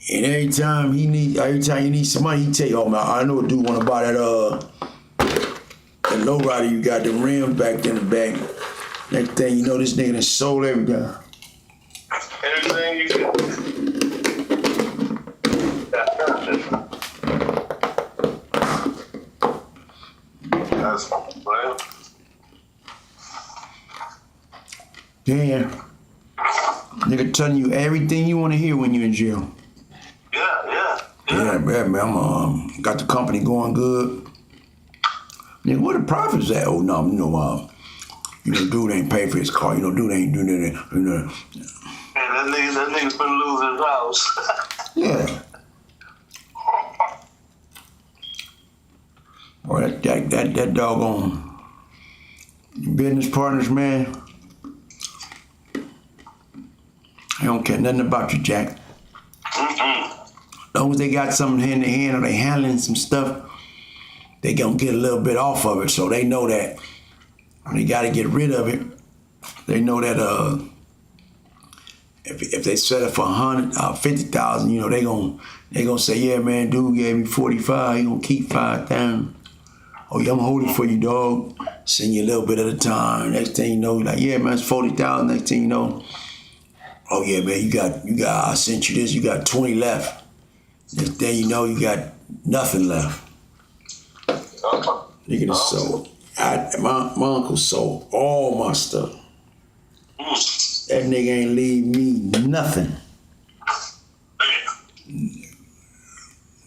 every time you need some money, he tell you, oh man, I know a dude wanna buy that lowrider you got, the rims back in the back. Next thing you know, this nigga done sold everything. Everything you can. That's well. Damn. Nigga telling you everything you wanna hear when you're in jail. Yeah, man, I'm got the company going good. Nigga, where the profits at? Oh no, dude ain't pay for his car. Dude ain't doing that. Man, that nigga's finna lose his house. Yeah. Boy, that doggone business partners, man. I don't care nothing about you, Jack. As long as they got something hand in hand or they handling some stuff, they gonna get a little bit off of it. So they know that when they gotta get rid of it, they know that if they sell it for 50,000, they gonna say, yeah man, dude gave me 45, he gonna keep 5,000. Oh yeah, I'm holding for you, dog. Send you a little bit at a time. Next thing you know, you're like, yeah man, it's 40,000. Next thing you know, oh yeah man, you got I sent you this, you got 20 left. Next thing you know, you got nothing left. Nigga done sold. My uncle sold all my stuff. That nigga ain't leave me nothing.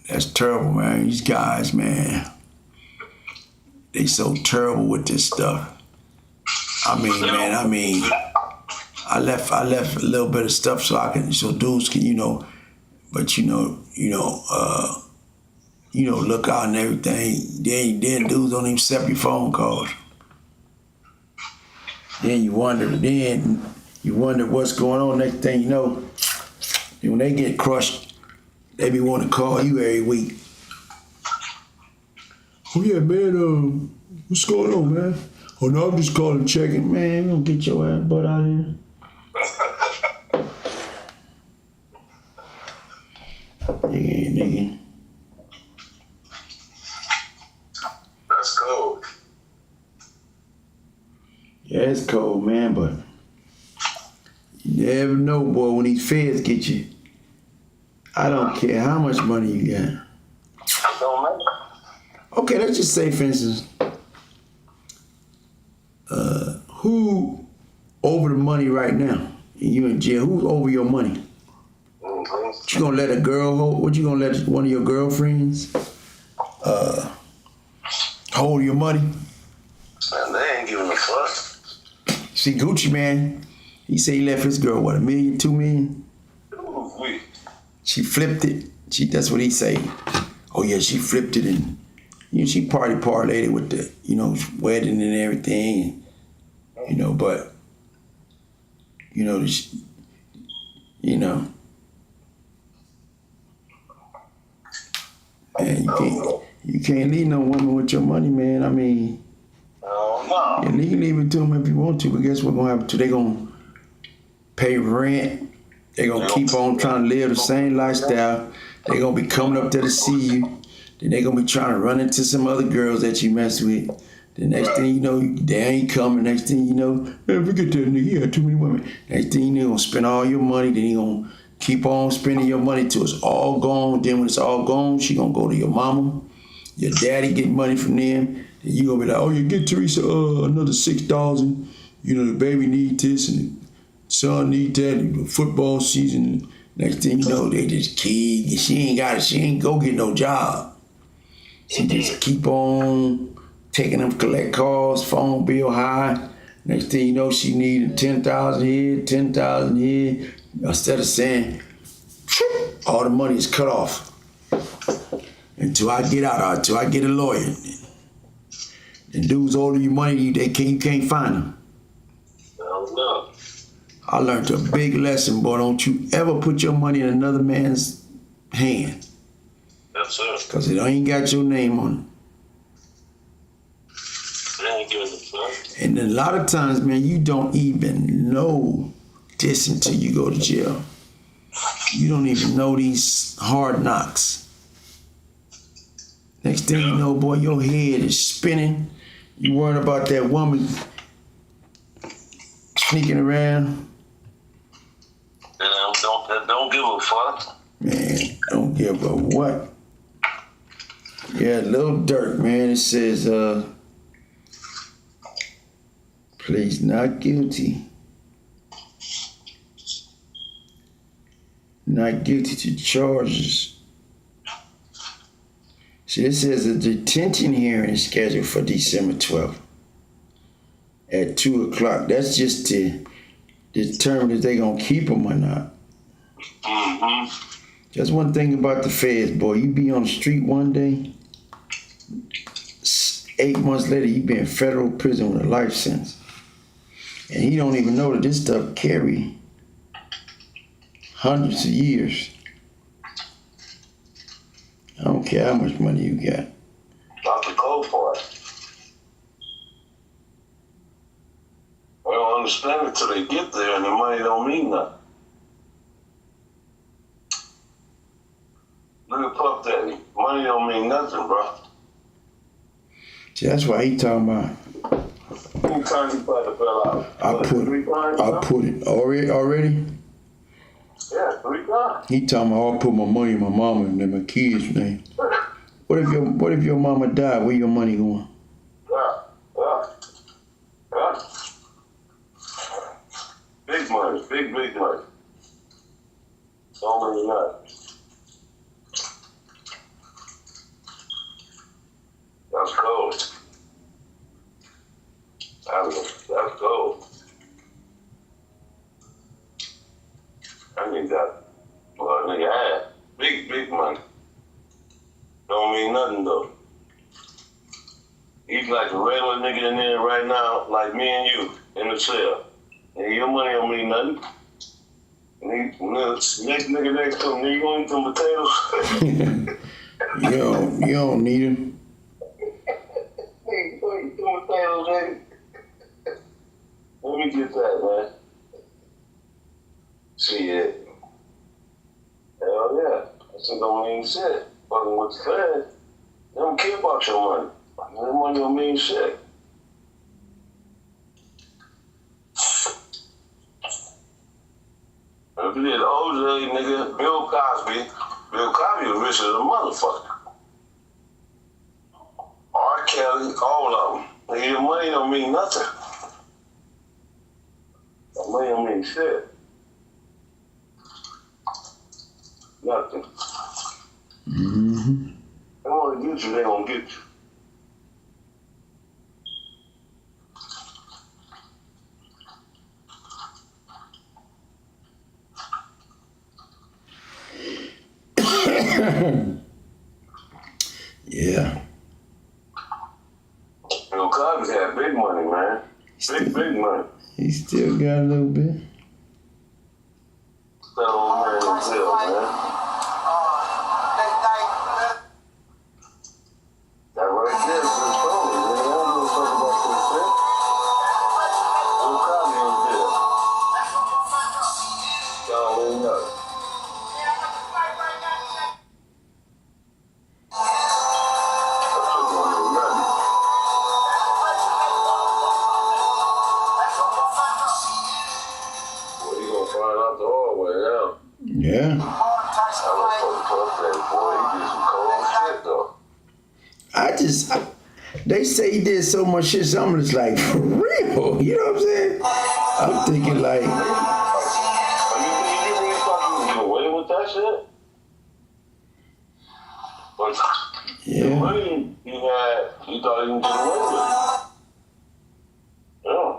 That's terrible, man. These guys, man, they so terrible with this stuff. I left a little bit of stuff so dudes can, but look out and everything. Then dudes don't even accept your phone calls. Then you wonder what's going on. Next thing you know, when they get crushed, they be wanting to call you every week. Oh yeah, man, what's going on, man? Oh no, I'm just calling checking. Man, you don't get your ass butt out of here. Nigga. That's cold. Yeah, it's cold, man, but you never know, boy, when these feds get you. I don't care how much money you got. Don't matter. Okay, let's just say, for instance, who over the money right now? You in jail, who's over your money? You gonna let a girl hold? What you gonna let one of your girlfriends hold your money? Man, they ain't giving a fuck. See, Gucci Man, he said he left his girl, what, $1 million, $2 million? Ooh, She flipped it. That's what he say. Oh yeah, she flipped it and she parlayed it with the wedding and everything. But man, you can't leave no woman with your money, man. I mean, no. and you can leave it to them if you want to, but guess what's gonna happen to? They gonna pay rent. They gonna keep on trying to live the same lifestyle. They gonna be coming up there to see you. Then they gonna be trying to run into some other girls that you mess with. The next thing you know, they ain't coming. Next thing you know, man, forget that nigga, he had too many women. Next thing you know, gonna spend all your money. Then he gonna keep on spending your money till it's all gone. Then when it's all gone, she gonna go to your mama. Your daddy get money from them. Then you gonna be like, oh, you get Teresa another 6,000. The baby need this and the son need that. And the football season. Next thing you know, they just keep. She ain't go get no job. She just keep on taking them collect calls, phone bill high. Next thing you know, she needed 10,000 here, 10,000 here. Instead of saying, all the money is cut off. Until I get out, until I get a lawyer. And dudes older you money, you can't find them. No. I learned a big lesson, boy. Don't you ever put your money in another man's hand. Yes, sir. Because it ain't got your name on Thank you, sir. And a lot of times, man, you don't even know this until you go to jail. You don't even know these hard knocks. Next thing you know, boy, your head is spinning. You worrying about that woman sneaking around. And don't give a fuck. Man, don't give a what. Yeah, Lil Durk, man, it says, pleads not guilty. Not guilty to charges. See, it says a detention hearing is scheduled for December 12th at 2 o'clock. That's just to determine if they're going to keep him or not. Mm-hmm. That's one thing about the feds, boy. You be on the street one day, 8 months later, you be in federal prison with a life sentence. And he don't even know that this stuff carry hundreds of years. I don't care how much money you got. Not the cold part. I don't understand it till they get there and the money don't mean nothing. Look at Puff Daddy. Money don't mean nothing, bro. See, that's why he talking about. How many times you probably fell out? I put it already. Yeah, 3 times. He talking about I'll put my money in my mama and then my kids' name. What if your mama died? Where your money going? Yeah. Big money, big money. Don't really not. That's cold. That's cold. I need that. Well, nigga had big money. Don't mean nothing though. He's like a regular nigga in there right now, like me and you in the cell. And your money don't mean nothing. And next nigga next to him, you gonna eat some potatoes? you don't need him. Hey, go eat some potatoes, baby. Let me get that, man. Shit. Hell yeah. That shit don't mean shit. Fucking with the feds. They don't care about your money. That money don't mean shit. If you did OJ, nigga, Bill Cosby was rich as a motherfucker. R. Kelly, all of them. Nigga, your money don't mean nothing. That money don't mean shit. Nothing. Mm-hmm. They want to get you, they gonna get you. Yeah. Bill Cosby had big money, man. Big money. He still got a little bit. That old man in jail, man. That right there is the story, man. I don't know something about this shit. Bill Cosby in jail. Y'all don't know. That shit don't mean nothing. Well, you gonna find out the hard way now. Yeah. I don't fuck that boy. He did some cold shit though. They say he did so much shit, so I'm just like, for real? You know what I'm saying? I'm thinking like, You really thought you would get away with that shit? But the yeah. money he had, he thought he could get away with it. Yeah.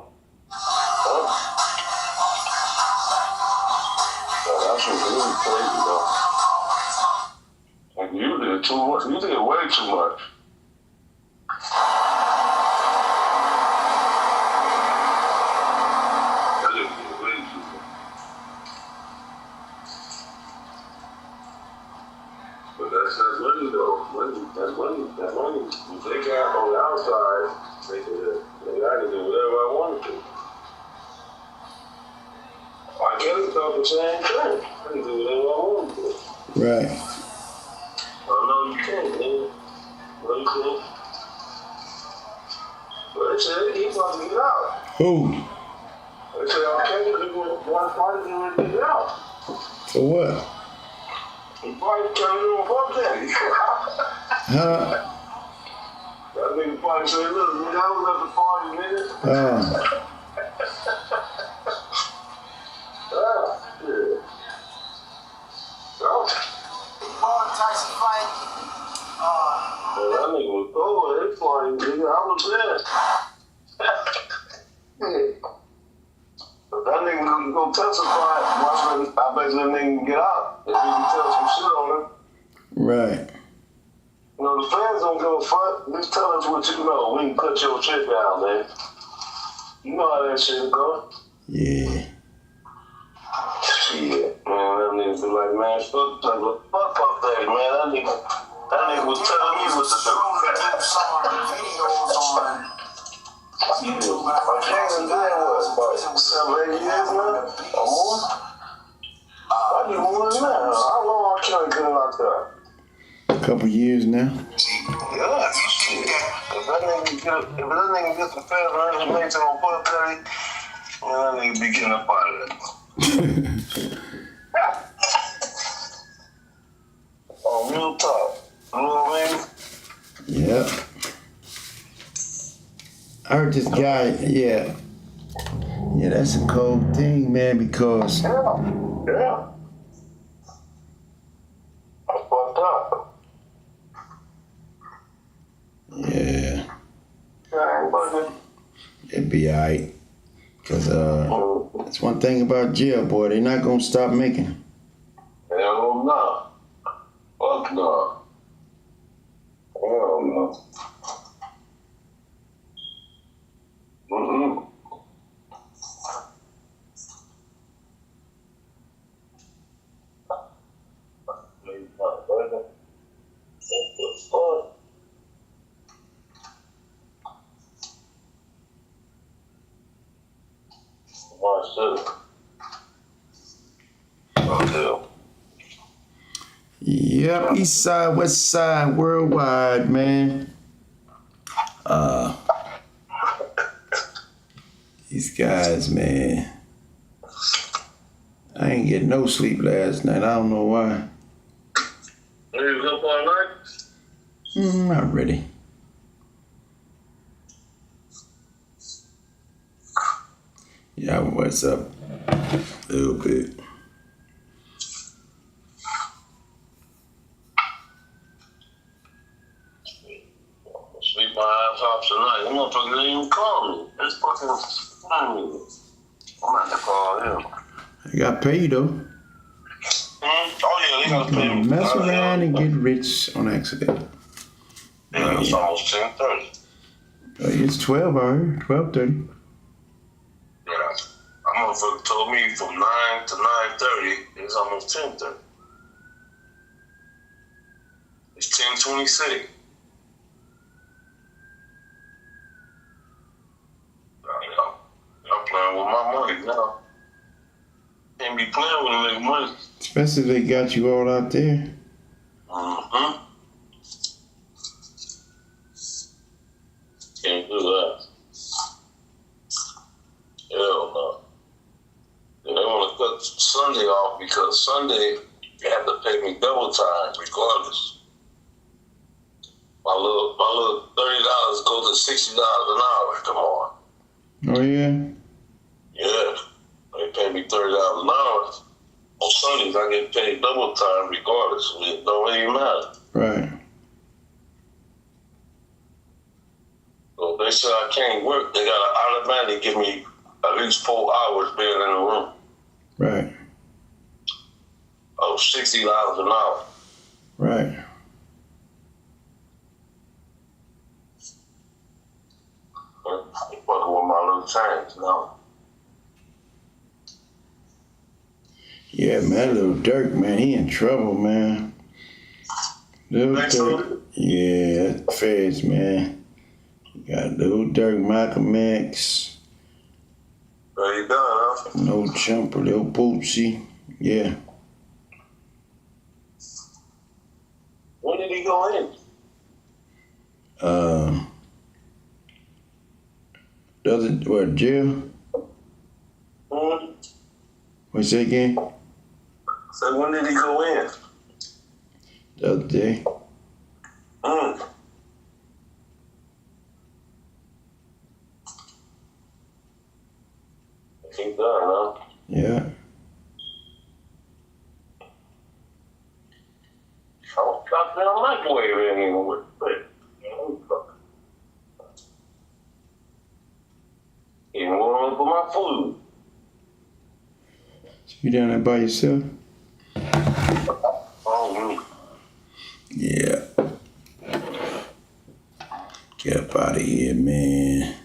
Huh? That shit really crazy though. Like you did too much. You did way too much. But that's money though. That's money. You take out on the outside, they can the same thing. I can do whatever I want to do. Right. No, you can't, man. No, you can't. But they said he's about to get out. Who? They said, okay, we're going to one party and we're get out. For what? He probably turned it on Puff Daddy. Huh? That nigga probably said, look, nigga, I was at the party, nigga. Yeah. So, Tyson fight. that nigga was cold at his party, nigga. I was there. But that nigga was gonna testify. Watch when I bet that nigga can get out. If he can tell some shit on him. Right. You know, the fans don't give a fuck. Just tell us what you know. We can cut your shit down, man. You know how that shit go. Yeah. Shit, man, that nigga be like, man, fuck that, man. That nigga was telling me what to do. Some of the videos on YouTube. My Jackson did what, about 7, 8 years now? Or more? I do more than that. How long I can't get locked up? A couple years now. Yeah, shit. If that nigga gets the federal information on Puff Daddy, that nigga be getting up out of there. Oh, real talk. You know what I mean? Yep. I heard this guy, yeah. Yeah, that's a cold thing, man, because Yeah. I fucked up. yeah, I ain't bugging. it'd be alright. Cause that's one thing about jail, boy, they not gonna stop making them. Hell no. Fuck no. Hell no. Mm-mm. Yep, east side, west side, worldwide, man. These guys, man. I ain't get no sleep last night. I don't know why. You was up all night? Not ready. Yeah, I was up a little bit. Sleep my ass off tonight. You motherfucker didn't even call me. It's fucking I'm about to call him. I got paid though. Oh yeah, they gotta pay me. Mess around and get rich on accident. Yeah, it's almost 10:30. It's 12 hours, 12:30. Yeah. My motherfucker told me from 9 to 9:30, it's almost 10:30. It's 10:26. I'm playing with my money now. Can't be playing with a nigga money. Especially if they got you all out there. Mm-hmm. Can't do that. Hell no. And they want to cut Sunday off because Sunday you have to pay me double time regardless. My little $30 goes to $60 an hour. Come on. Oh yeah? Yeah. They pay me $30 an hour. On Sundays I get paid double time regardless. It don't even matter. Right. So if they say I can't work, they gotta automatically give me at least 4 hours being in the room. Right. Oh, $60 an hour. Right. I'm fucking with my little change now. Yeah, man, little Dirk, man, he in trouble, man. Little Think Dirk. so? Yeah, feds, man. You got Little Dirk, Malcolm X, There you go, huh? No Jumper, Lil Bootsy. Yeah. When did he go in? The other, what, jail? Hmm? What's that again? So when did he go in? The other day. Hmm. He's done, huh? Yeah. I don't got the microwave anymore. Even warm for my food. You down there by yourself? Oh, Yeah. Get up out of here, man.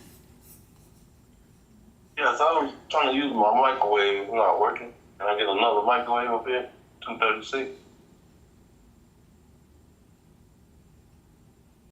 yeah, so I was trying to use my microwave. It's not working. Can I get another microwave up here? 236.